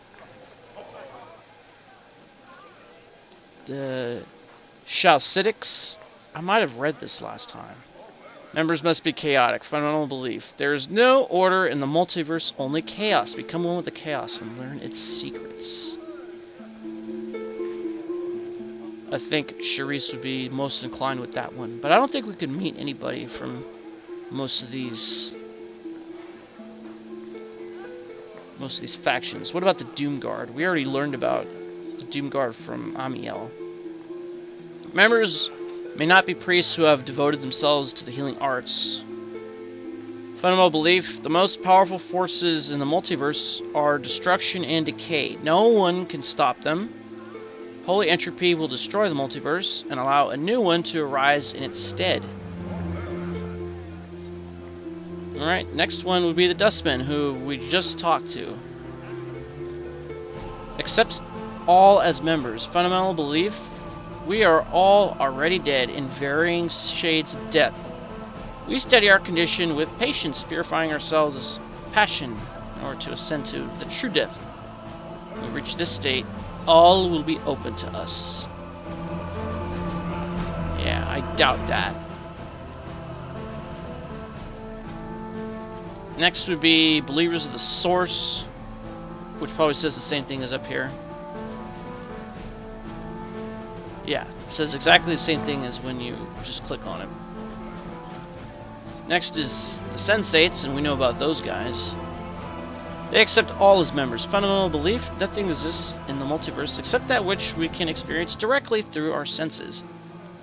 The Chalcidics. I might have read this last time. Members must be chaotic. Fundamental belief. There is no order in the multiverse, only chaos. Become one with the chaos and learn its secrets. I think Charisse would be most inclined with that one. But I don't think we could meet anybody from most of these most of these factions. What about the Doom Guard? We already learned about the Doom Guard from Amiel. Members may not be priests who have devoted themselves to the healing arts. Fundamental belief, the most powerful forces in the multiverse are destruction and decay. No one can stop them. Holy entropy will destroy the multiverse and allow a new one to arise in its stead. Alright, next one would be the Dustman, who we just talked to. Accepts all as members. Fundamental belief, we are all already dead in varying shades of death. We study our condition with patience, purifying ourselves as passion in order to ascend to the true death. When we reach this state, all will be open to us. Yeah, I doubt that. Next would be Believers of the Source, which probably says the same thing as up here. Yeah, it says exactly the same thing as when you just click on it. Next is the Sensates, and we know about those guys. They accept all as members. Fundamental belief, nothing exists in the multiverse except that which we can experience directly through our senses.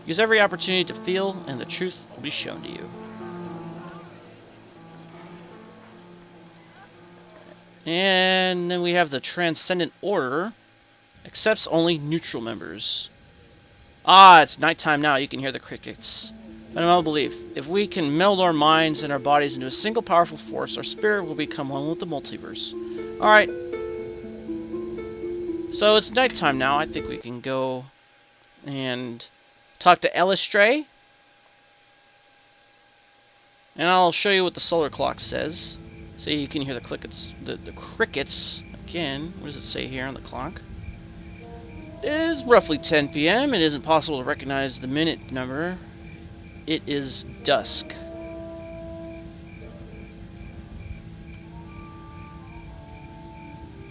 Use every opportunity to feel, and the truth will be shown to you. And then we have the Transcendent Order. Accepts only neutral members. Ah, it's nighttime now. You can hear the crickets. Fundamental belief. If we can meld our minds and our bodies into a single powerful force, our spirit will become one with the multiverse. Alright. So it's nighttime now. I think we can go and talk to Elistray. And I'll show you what the solar clock says. So you can hear the crickets. The crickets. Again, what does it say here on the clock? It is roughly 10 p.m. It isn't possible to recognize the minute number. It is dusk.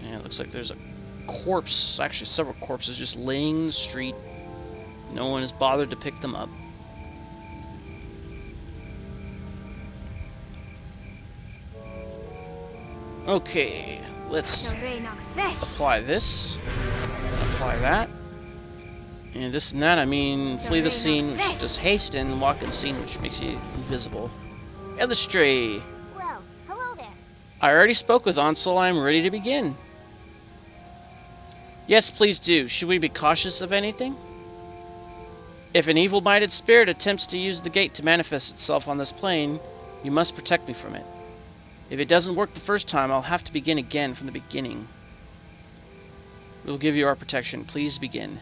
And it looks like there's a corpse, actually several corpses, just laying in the street. No one has bothered to pick them up. Okay, let's apply this. Apply that. And this and that, I mean, flee the scene, which does haste, and walk in the scene, which makes you invisible. Elistray. Well, hello there. I already spoke with Ansel. I am ready to begin. Yes, please do. Should we be cautious of anything? If an evil-minded spirit attempts to use the gate to manifest itself on this plane, you must protect me from it. If it doesn't work the first time, I'll have to begin again from the beginning. We'll give you our protection. Please begin.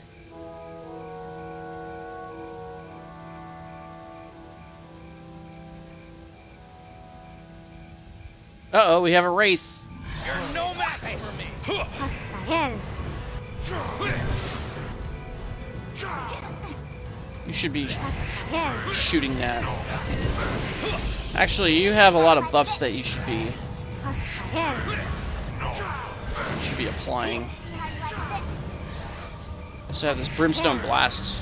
Uh-oh, we have a wraith. You're no match for me. You should be shooting that. Actually, you have a lot of buffs that you should be applying. So I have this Brimstone Blast.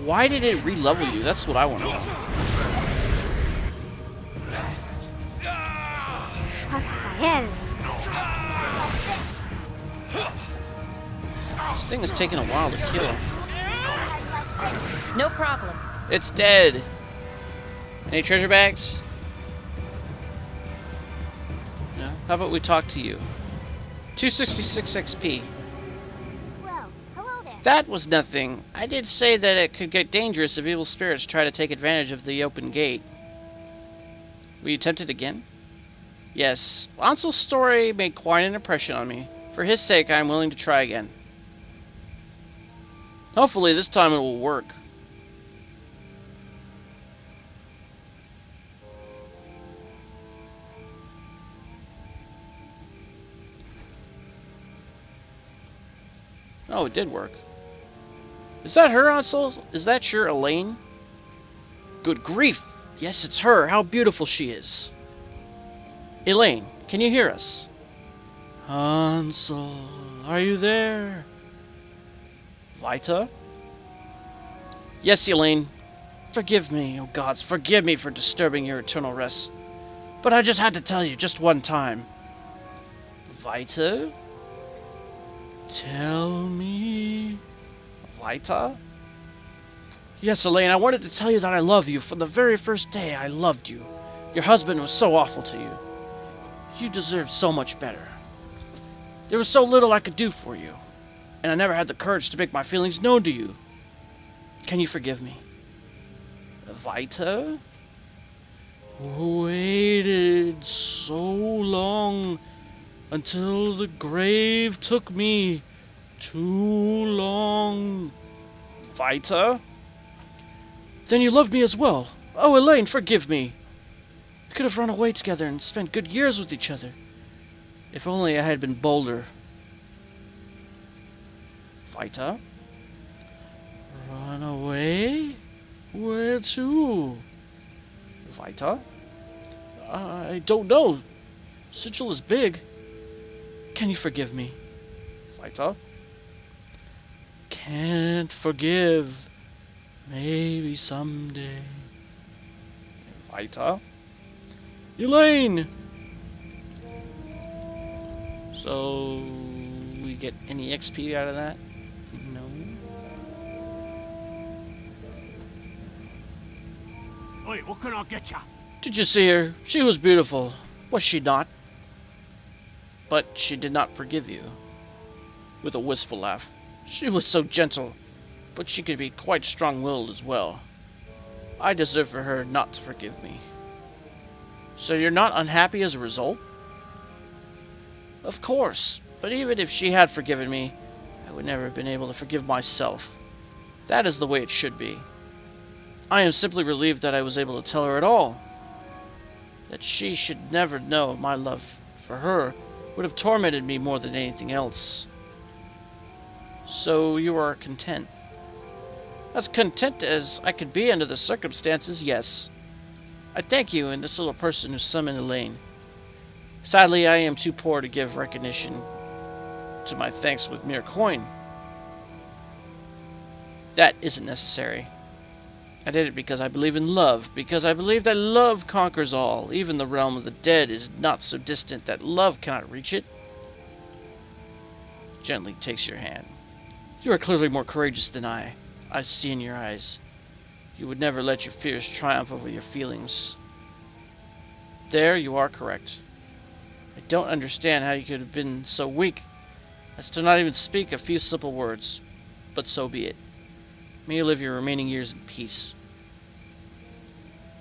Why did it re-level you? That's what I want to know. This thing is taking a while to kill. No problem. It's dead. Any treasure bags? No? How about we talk to you? 266 XP. Well, hello there. That was nothing. I did say that it could get dangerous if evil spirits try to take advantage of the open gate. Will you attempt it again? Yes. Ansel's story made quite an impression on me. For his sake, I am willing to try again. Hopefully this time it will work. Oh, it did work. Is that her, Ansel? Is that your Elaine? Good grief! Yes, it's her. How beautiful she is. Elaine, can you hear us? Ansel, are you there? Vita? Yes, Elaine. Forgive me, oh gods, forgive me for disturbing your eternal rest. But I just had to tell you just one time. Vita? Tell me... Vita? Yes, Elaine, I wanted to tell you that I love you. From the very first day, I loved you. Your husband was so awful to you. You deserved so much better. There was so little I could do for you, and I never had the courage to make my feelings known to you. Can you forgive me? Vita? Waited so long until the grave took me. Too long. Vita? Then you loved me as well. Oh, Elaine, forgive me. We could have run away together and spent good years with each other. If only I had been bolder. Vita? Run away? Where to? Vita? I don't know. Sigil is big. Can you forgive me? Vita? Can't forgive. Maybe someday. Vita? Elaine! So, we get any XP out of that? No. Oi, what can I get ya? Did you see her? She was beautiful. Was she not? But she did not forgive you. With a wistful laugh. She was so gentle, but she could be quite strong-willed as well. I deserve for her not to forgive me. So you're not unhappy as a result? Of course, but even if she had forgiven me, I would never have been able to forgive myself. That is the way it should be. I am simply relieved that I was able to tell her at all. That she should never know my love for her would have tormented me more than anything else. So you are content? As content as I could be under the circumstances, yes. I thank you and this little person who summoned Elaine. Sadly, I am too poor to give recognition to my thanks with mere coin. That isn't necessary. I did it because I believe in love, because I believe that love conquers all. Even the realm of the dead is not so distant that love cannot reach it. Gently takes your hand. You are clearly more courageous than I. I see in your eyes. You would never let your fears triumph over your feelings. There, you are correct. I don't understand how you could have been so weak as to not even speak a few simple words, but so be it. May you live your remaining years in peace.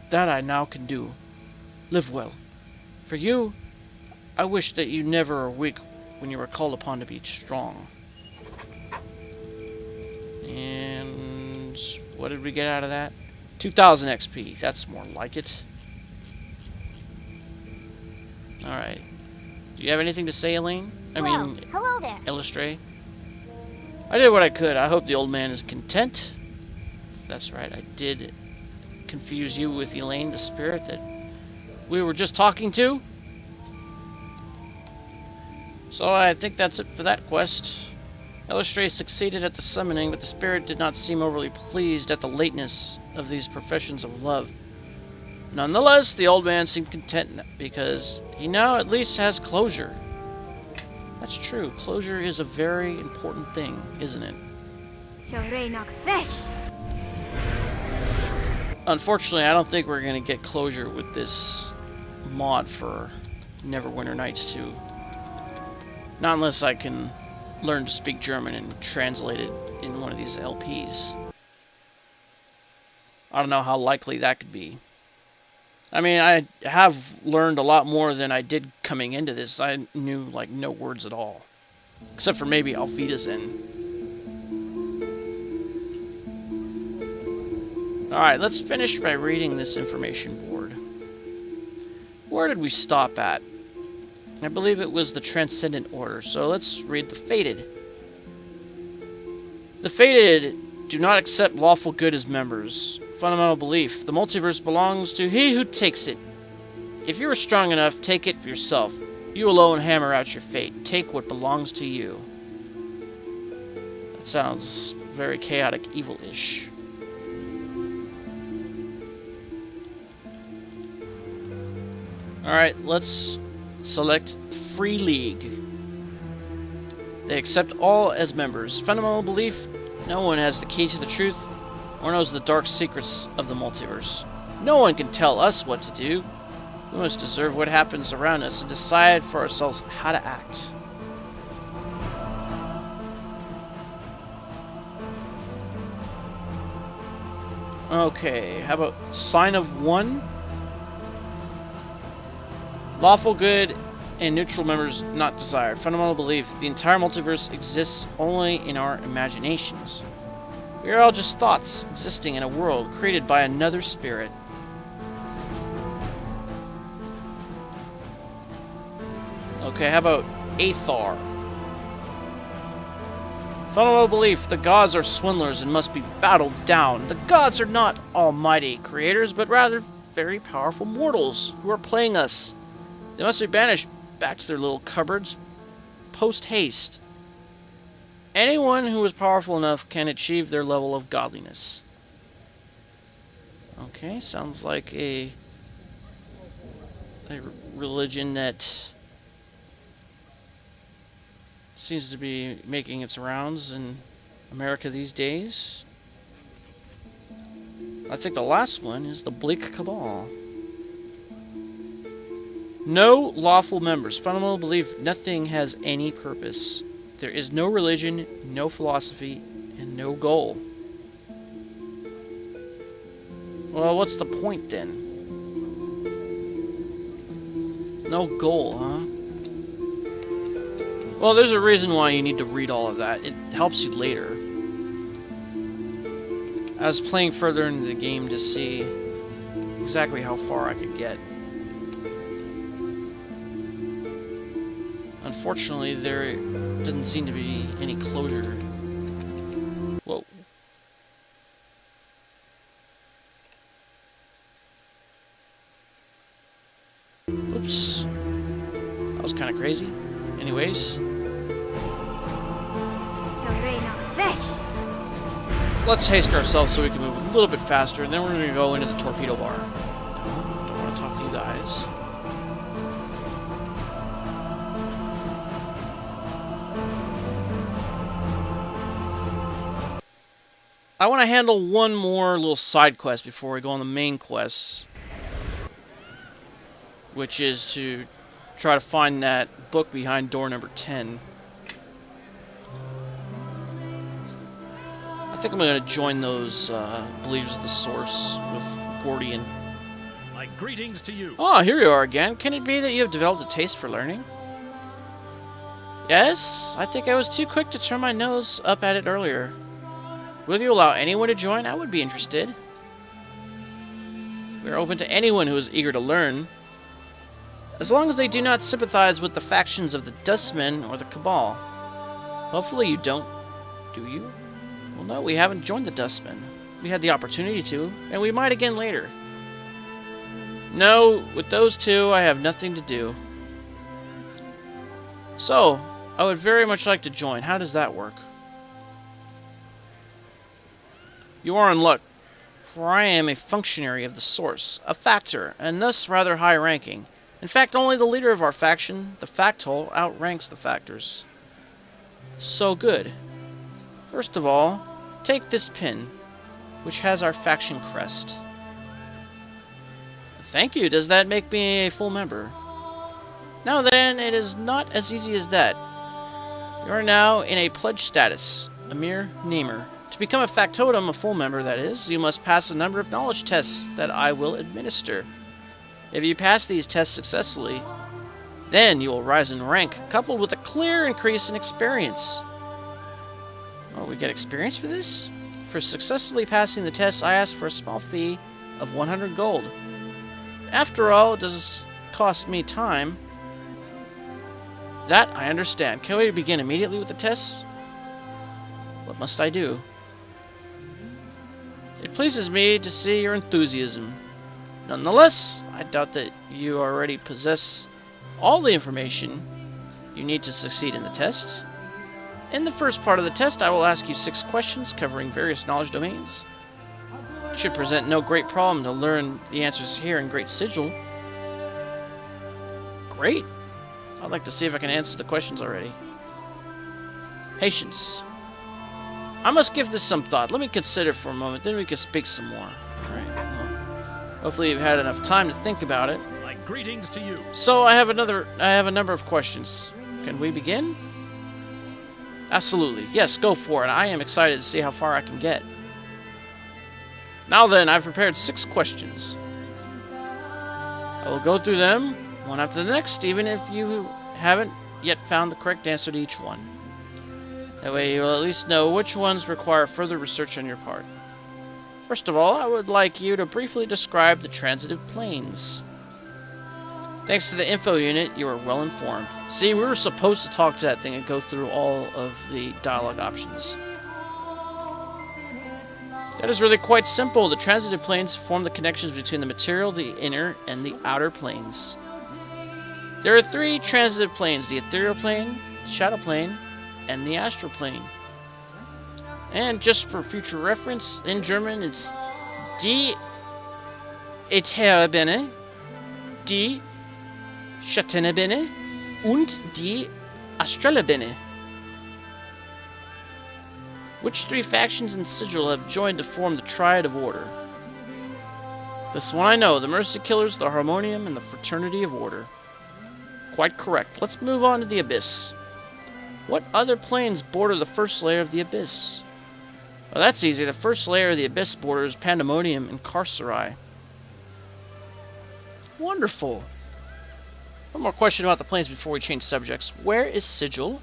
That I now can do. Live well. For you, I wish that you never are weak when you are called upon to be strong. And what did we get out of that? 2,000 XP. That's more like it. Alright. Do you have anything to say, Elaine? Hello there. Illustrate. I did what I could. I hope the old man is content. That's right. I did confuse you with Elaine, the spirit that we were just talking to. So I think that's it for that quest. Illustrate succeeded at the summoning, but the spirit did not seem overly pleased at the lateness of these professions of love. Nonetheless, the old man seemed content because he now at least has closure. That's true. Closure is a very important thing, isn't it? Unfortunately, I don't think we're going to get closure with this mod for Neverwinter Nights 2. Not unless I can learn to speak German and translate it in one of these LPs. I don't know how likely that could be. I mean, I have learned a lot more than I did coming into this. I knew, like, no words at all. Except for maybe Auf Wiedersehen. Alright, let's finish by reading this information board. Where did we stop at? I believe it was the Transcendent Order, so let's read the Fated. The Fated do not accept lawful good as members. Fundamental belief. The multiverse belongs to he who takes it. If you are strong enough, take it for yourself. You alone hammer out your fate. Take what belongs to you. That sounds very chaotic, evil-ish. Alright, let's select Free League. They accept all as members. Fundamental belief: no one has the key to the truth or knows the dark secrets of the multiverse. No one can tell us what to do. We must observe what happens around us and decide for ourselves how to act. Okay, how about Sign of One? Lawful good and neutral members not desired. Fundamental belief: the entire multiverse exists only in our imaginations. We are all just thoughts existing in a world created by another spirit. Okay, how about Athar? Fundamental belief: the gods are swindlers and must be battled down. The gods are not almighty creators, but rather very powerful mortals who are playing us. They must be banished back to their little cupboards post-haste. Anyone who is powerful enough can achieve their level of godliness. Okay, sounds like a religion that seems to be making its rounds in America these days. I think the last one is the Bleak Cabal. No lawful members. Fundamental belief: nothing has any purpose. There is no religion, no philosophy, and no goal. Well, what's the point then? No goal, huh? Well, there's a reason why you need to read all of that. It helps you later. I was playing further into the game to see exactly how far I could get. Unfortunately, there doesn't seem to be any closure. Whoa. Oops. That was kind of crazy. Anyways. Let's haste ourselves so we can move a little bit faster, and then we're going to go into the torpedo bar. Don't want to talk to you guys. I want to handle one more little side quest before we go on the main quest, which is to try to find that book behind door number 10. I think I'm going to join those Believers of the Source with Gordian. My greetings to you. Oh, here you are again. Can it be that you have developed a taste for learning? Yes, I think I was too quick to turn my nose up at it earlier. Will you allow anyone to join? I would be interested. We are open to anyone who is eager to learn, as long as they do not sympathize with the factions of the Dustmen or the Cabal. Hopefully you don't, do you? Well, no, we haven't joined the Dustmen. We had the opportunity to, and we might again later. No, with those two, I have nothing to do. So, I would very much like to join. How does that work? You are in luck, for I am a functionary of the Source, a factor, and thus rather high-ranking. In fact, only the leader of our faction, the Festhall, outranks the factors. So good. First of all, take this pin, which has our faction crest. Thank you. Does that make me a full member? Now then, it is not as easy as that. You are now in a pledge status, a mere namer. To become a factotum, a full member that is, you must pass a number of knowledge tests that I will administer. If you pass these tests successfully, then you will rise in rank, coupled with a clear increase in experience. Oh, we get experience for this? For successfully passing the tests, I ask for a small fee of 100 gold. After all, it does cost me time. That I understand. Can we begin immediately with the tests? What must I do? It pleases me to see your enthusiasm. Nonetheless, I doubt that you already possess all the information you need to succeed in the test. In the first part of the test, I will ask you 6 questions covering various knowledge domains. It should present no great problem to learn the answers here in Great Sigil. Great. I'd like to see if I can answer the questions already. Patience. I must give this some thought. Let me consider for a moment, then we can speak some more. Alright, well, hopefully you've had enough time to think about it. My greetings to you. So I have a number of questions. Can we begin? Absolutely. Yes, go for it. I am excited to see how far I can get. Now then, I've prepared 6 questions. I will go through them one after the next, even if you haven't yet found the correct answer to each one. That way you'll at least know which ones require further research on your part. First of all, I would like you to briefly describe the transitive planes. Thanks to the info unit, you are well informed. See, we were supposed to talk to that thing and go through all of the dialogue options. That is really quite simple. The transitive planes form the connections between the material, the inner, and the outer planes. There are 3 transitive planes: the ethereal plane, shadow plane, and the astral plane. And just for future reference, in German it's die Ätherebene, die Schattenebene und die Astralebene. Which 3 factions in Sigil have joined to form the Triad of Order? This one I know, the Mercy Killers, the Harmonium, and the Fraternity of Order. Quite correct. Let's move on to the Abyss. What other planes border the first layer of the Abyss? Well, that's easy. The first layer of the Abyss borders Pandemonium and Carcerai. Wonderful. One more question about the planes before we change subjects. Where is Sigil?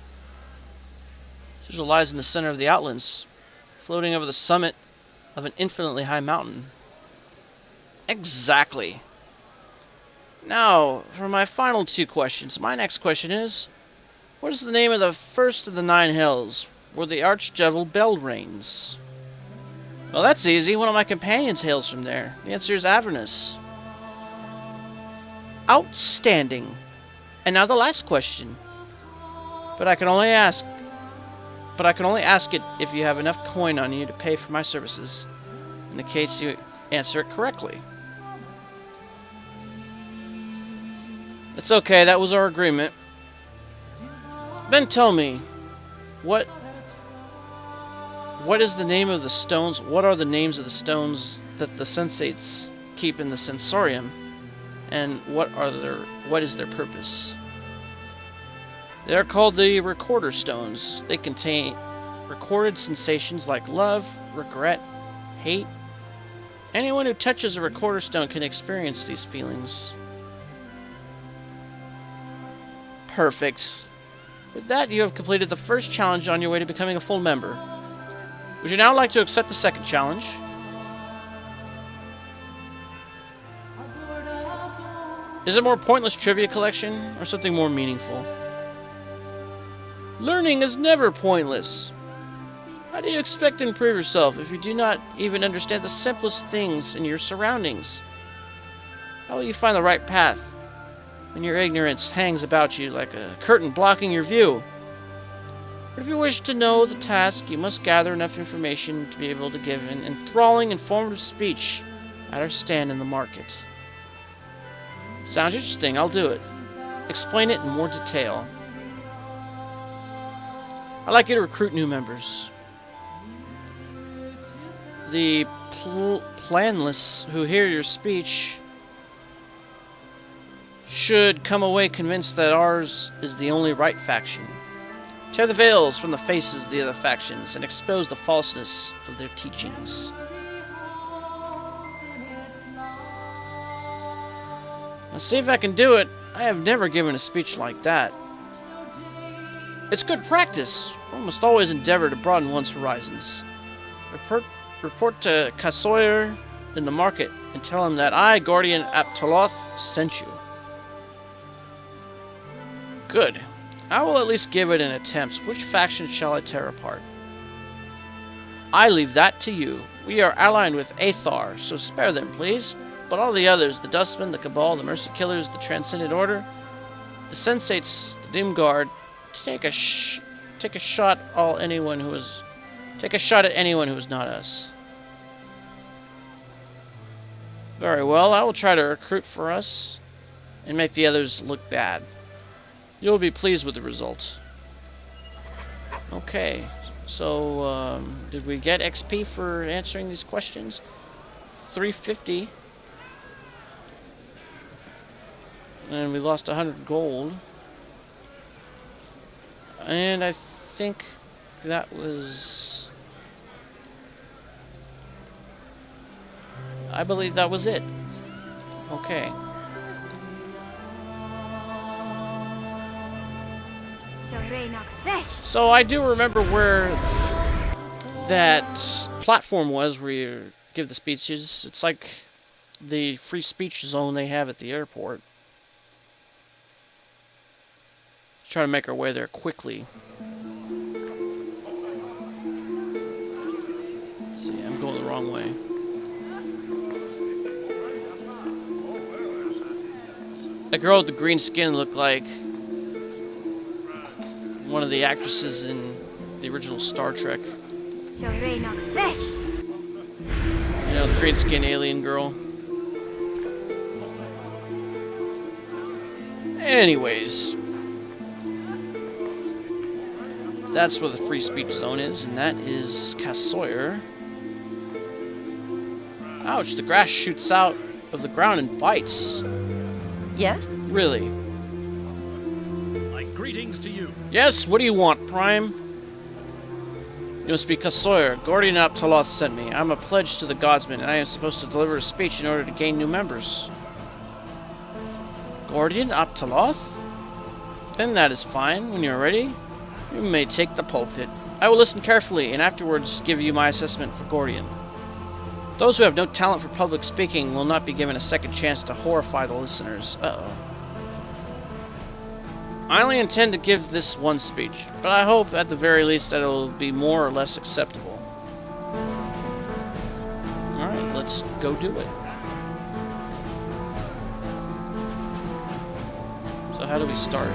Sigil lies in the center of the Outlands, floating over the summit of an infinitely high mountain. Exactly. Now, for my final 2 questions. My next question is, what is the name of the first of the 9 hells, where the Archdevil Bell reigns? Well, that's easy. One of my companions hails from there. The answer is Avernus. Outstanding. And now the last question. But I can only ask it if you have enough coin on you to pay for my services, in the case you answer it correctly. It's okay, that was our agreement. Then tell me, what is the name of the stones? What are the names of the stones that the Sensates keep in the Sensorium? And what is their purpose? They are called the Recorder Stones. They contain recorded sensations like love, regret, hate. Anyone who touches a Recorder Stone can experience these feelings. Perfect. With that, you have completed the first challenge on your way to becoming a full member. Would you now like to accept the second challenge? Is it more pointless trivia collection, or something more meaningful? Learning is never pointless. How do you expect to improve yourself if you do not even understand the simplest things in your surroundings? How will you find the right path when your ignorance hangs about you like a curtain blocking your view? But if you wish to know the task, you must gather enough information to be able to give an enthralling, informative speech at our stand in the market. Sounds interesting, I'll do it. Explain it in more detail. I'd like you to recruit new members. The planless who hear your speech should come away convinced that ours is the only right faction. Tear the veils from the faces of the other factions and expose the falseness of their teachings. Now see if I can do it. I have never given a speech like that. It's good practice. One must always endeavor to broaden one's horizons. Report to Kassoyer in the market and tell him that I, Guardian Aptaloth, sent you. Good. I will at least give it an attempt. Which faction shall I tear apart? I leave that to you. We are allied with Aethar, so spare them, please. But all the others, the Dustmen, the Cabal, the Mercy Killers, the Transcendent Order, the Sensates, the Doomguard, take a shot at anyone who is not us. Very well, I will try to recruit for us. and make the others look bad. You'll be pleased with the result. Okay, so did we get XP for answering these questions? 350. And we lost 100 gold. And I think that was... I believe that was it. Okay. So I do remember where that platform was where you give the speeches. It's like the free speech zone they have at the airport. Try to make our way there quickly. See, I'm going the wrong way. That girl with the green skin looked like one of the actresses in the original Star Trek. You know, the green skin alien girl. Anyways. That's where the free speech zone is, and that is Cassoyer. Ouch, the grass shoots out of the ground and bites. Yes? Really? My greetings to you. Yes, what do you want, Prime? You must be Cassoyer. Guardian Aptaloth sent me. I'm a pledge to the Godsman, and I am supposed to deliver a speech in order to gain new members. Guardian Aptaloth? Then that is fine. When you're ready, you may take the pulpit. I will listen carefully, and afterwards give you my assessment for Guardian. Those who have no talent for public speaking will not be given a second chance to horrify the listeners. Uh-oh. I only intend to give this one speech, but I hope at the very least that it will be more or less acceptable. Alright, let's go do it. So how do we start?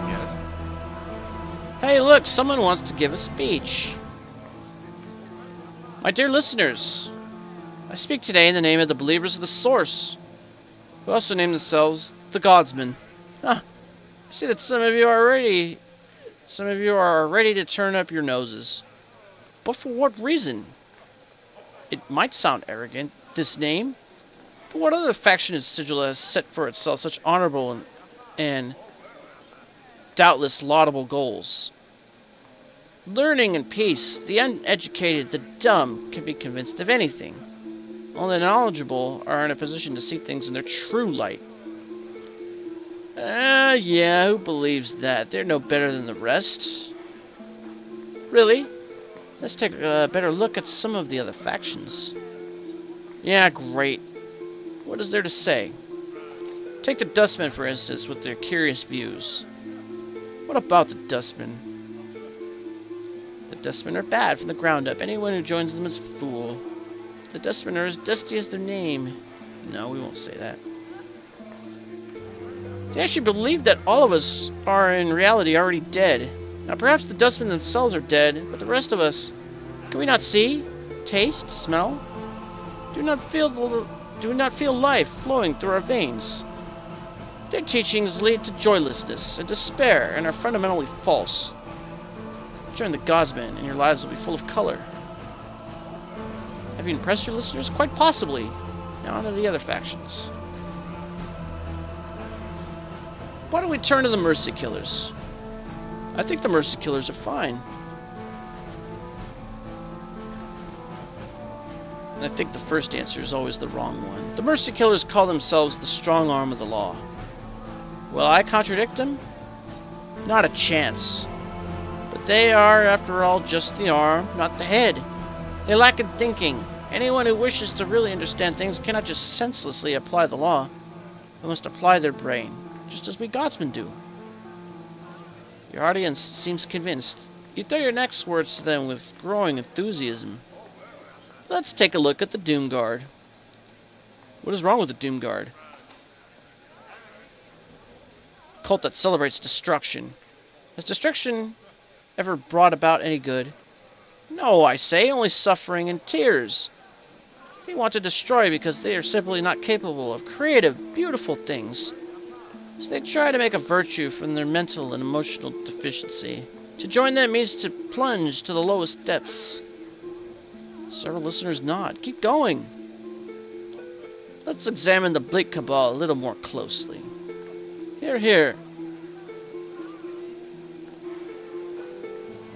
Yes? Hey, look, someone wants to give a speech. My dear listeners, I speak today in the name of the believers of the Source, who also name themselves the Godsmen. Huh. I see that some of you are ready to turn up your noses. But for what reason? It might sound arrogant, this name, but what other faction in Sigil has set for itself such honorable and doubtless laudable goals? Learning and peace, the uneducated, the dumb can be convinced of anything. Only the knowledgeable are in a position to see things in their true light. Yeah, who believes that? They're no better than the rest. Really? Let's take a better look at some of the other factions. Yeah, great. What is there to say? Take the Dustmen, for instance, with their curious views. What about the Dustmen? The Dustmen are bad from the ground up. Anyone who joins them is a fool. The Dustmen are as dusty as their name. No, we won't say that. They actually believe that all of us are in reality already dead. Now perhaps the Dustmen themselves are dead, but the rest of us, can we not see, taste, smell? Do not feel life flowing through our veins. Their teachings lead to joylessness and despair and are fundamentally false. Join the Godsmen and your lives will be full of color. Have you impressed your listeners? Quite possibly. Now on to the other factions. Why don't we turn to the Mercy Killers? I think the Mercy Killers are fine. And I think the first answer is always the wrong one. The Mercy Killers call themselves the strong arm of the law. Will I contradict them? Not a chance. But they are, after all, just the arm, not the head. They lack in thinking. Anyone who wishes to really understand things cannot just senselessly apply the law. They must apply their brain, just as we Godsmen do. Your audience seems convinced. You throw your next words to them with growing enthusiasm. Let's take a look at the Doom Guard. What is wrong with the Doom Guard? Cult that celebrates destruction. Has destruction ever brought about any good? No, I say, only suffering and tears. They want to destroy because they are simply not capable of creative, beautiful things. So they try to make a virtue from their mental and emotional deficiency. To join them means to plunge to the lowest depths. Several listeners nod. Keep going. Let's examine the Blake Cabal a little more closely. Here, here.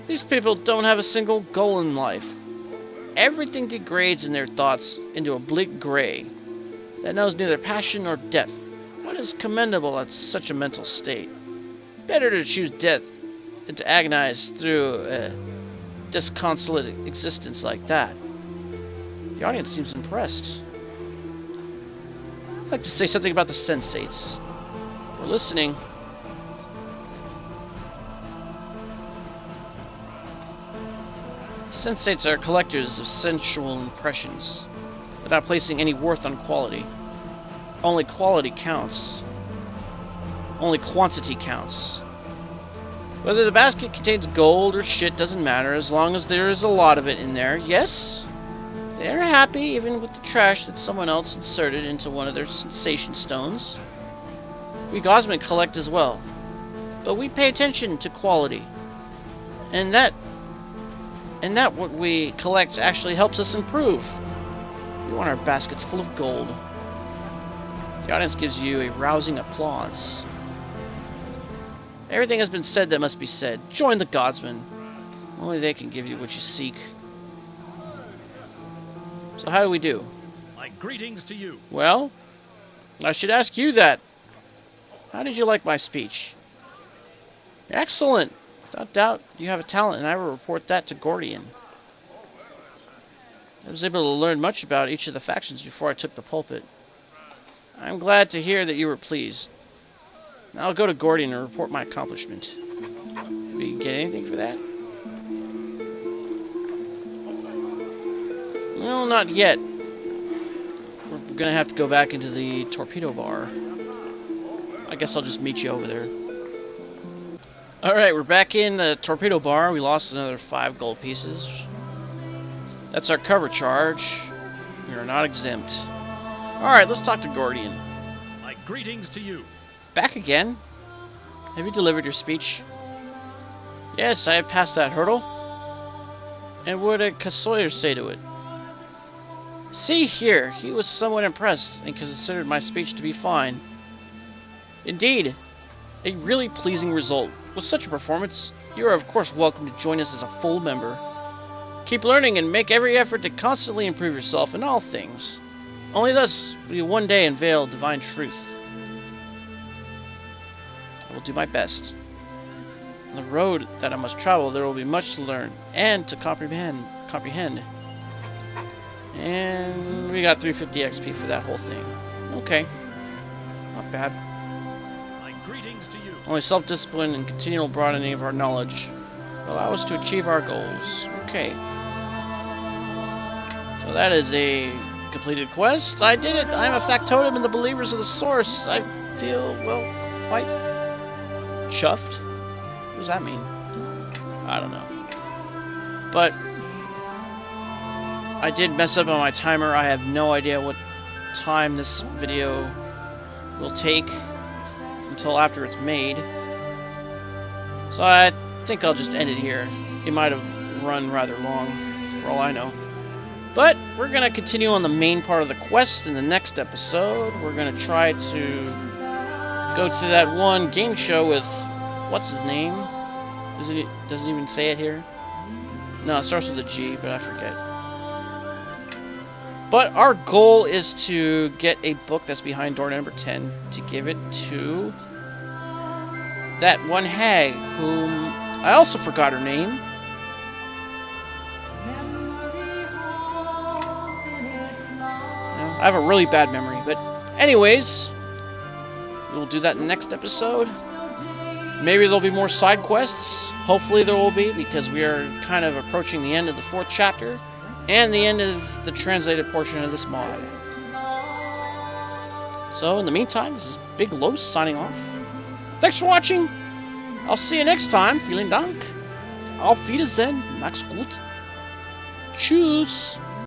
These people don't have a single goal in life. Everything degrades in their thoughts into a bleak gray that knows neither passion nor depth. What is commendable at such a mental state? Better to choose death than to agonize through a disconsolate existence like that. The audience seems impressed. I'd like to say something about the Sensates. We're listening. Sensates are collectors of sensual impressions, without placing any worth on quality. Only quality counts. Only quantity counts. Whether the basket contains gold or shit doesn't matter, as long as there is a lot of it in there. Yes, they're happy even with the trash that someone else inserted into one of their sensation stones. We Gosmen collect as well, but we pay attention to quality. And that what we collect actually helps us improve. We want our baskets full of gold. The audience gives you a rousing applause. Everything has been said that must be said. Join the Godsmen. Only they can give you what you seek. So how do we do? My greetings to you. Well, I should ask you that. How did you like my speech? Excellent. Without doubt, you have a talent, and I will report that to Gordian. I was able to learn much about each of the factions before I took the pulpit. I'm glad to hear that you were pleased. Now I'll go to Gordian and report my accomplishment. Did we get anything for that? No, not yet. We're gonna have to go back into the torpedo bar. I guess I'll just meet you over there. Alright, we're back in the torpedo bar. We lost another 5 gold pieces. That's our cover charge. We are not exempt. Alright, let's talk to Gordian. My greetings to you. Back again? Have you delivered your speech? Yes, I have passed that hurdle. And what did Cassoyer say to it? See here, he was somewhat impressed and considered my speech to be fine. Indeed, a really pleasing result. With such a performance, you are of course welcome to join us as a full member. Keep learning and make every effort to constantly improve yourself in all things. Only thus will you one day unveil divine truth. I will do my best. On the road that I must travel, there will be much to learn and to comprehend. And we got 350 XP for that whole thing. Okay. Not bad. My greetings to you. Only self-discipline and continual broadening of our knowledge will allow us to achieve our goals. Okay. So that is a completed quest. I did it! I'm a factotum in the Believers of the Source. I feel, well, quite chuffed. What does that mean? I don't know. But I did mess up on my timer. I have no idea what time this video will take until after it's made. So I think I'll just end it here. It might have run rather long, for all I know. But we're going to continue on the main part of the quest in the next episode. We're going to try to go to that one game show with... what's his name? Doesn't even say it here. No, it starts with a G, but I forget. But our goal is to get a book that's behind door number 10 to give it to that one hag whom I also forgot her name. I have a really bad memory, but anyways, we'll do that in the next episode. Maybe there'll be more side quests. Hopefully there will be, because we are kind of approaching the end of the 4th chapter and the end of the translated portion of this mod. So in the meantime, this is Big Los signing off. Thanks for watching. I'll see you next time. Vielen Dank. Auf Wiedersehen. Macht's gut. Tschüss.